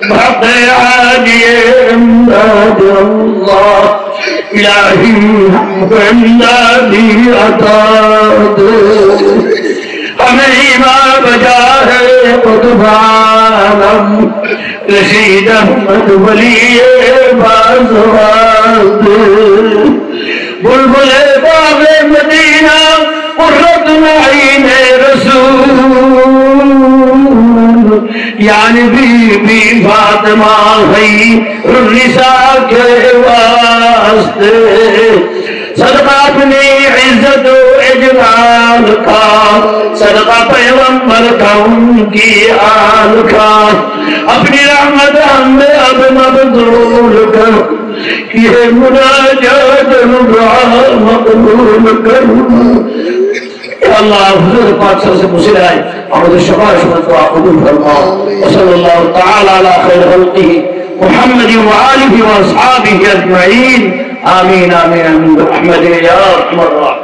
بحق عالي امداد الله إلهي امدادي عطاد हमें ईमान बजा है खुदबानम रशीद अहमद वली बाज़वाद बुलबुले बाग़े मदीना कुर्रत आईन रसूल यानी बीबी फातिमा है रुनिसा के वास्ते सदका अपनी इज्जत इजलाल का सदका पैगंबर का उनकी आल का अपनी रहमत हमें अब मबदूल कर ये मुनाजात मकबूल कर अल्लाह हुजूर पाक से मुसलाय আমাদের সবার সমস্ত কবুল ফরমাও সাল্লাল্লাহু তাআলা আলা খায়র খালকিহি মুহাম্মাদি ওয়া আলিহি ওয়া আসহাবিহি আজমাইন আমিন আমিন আমিন বিরহমাতিকা ইয়া আরহামার রাহিমিন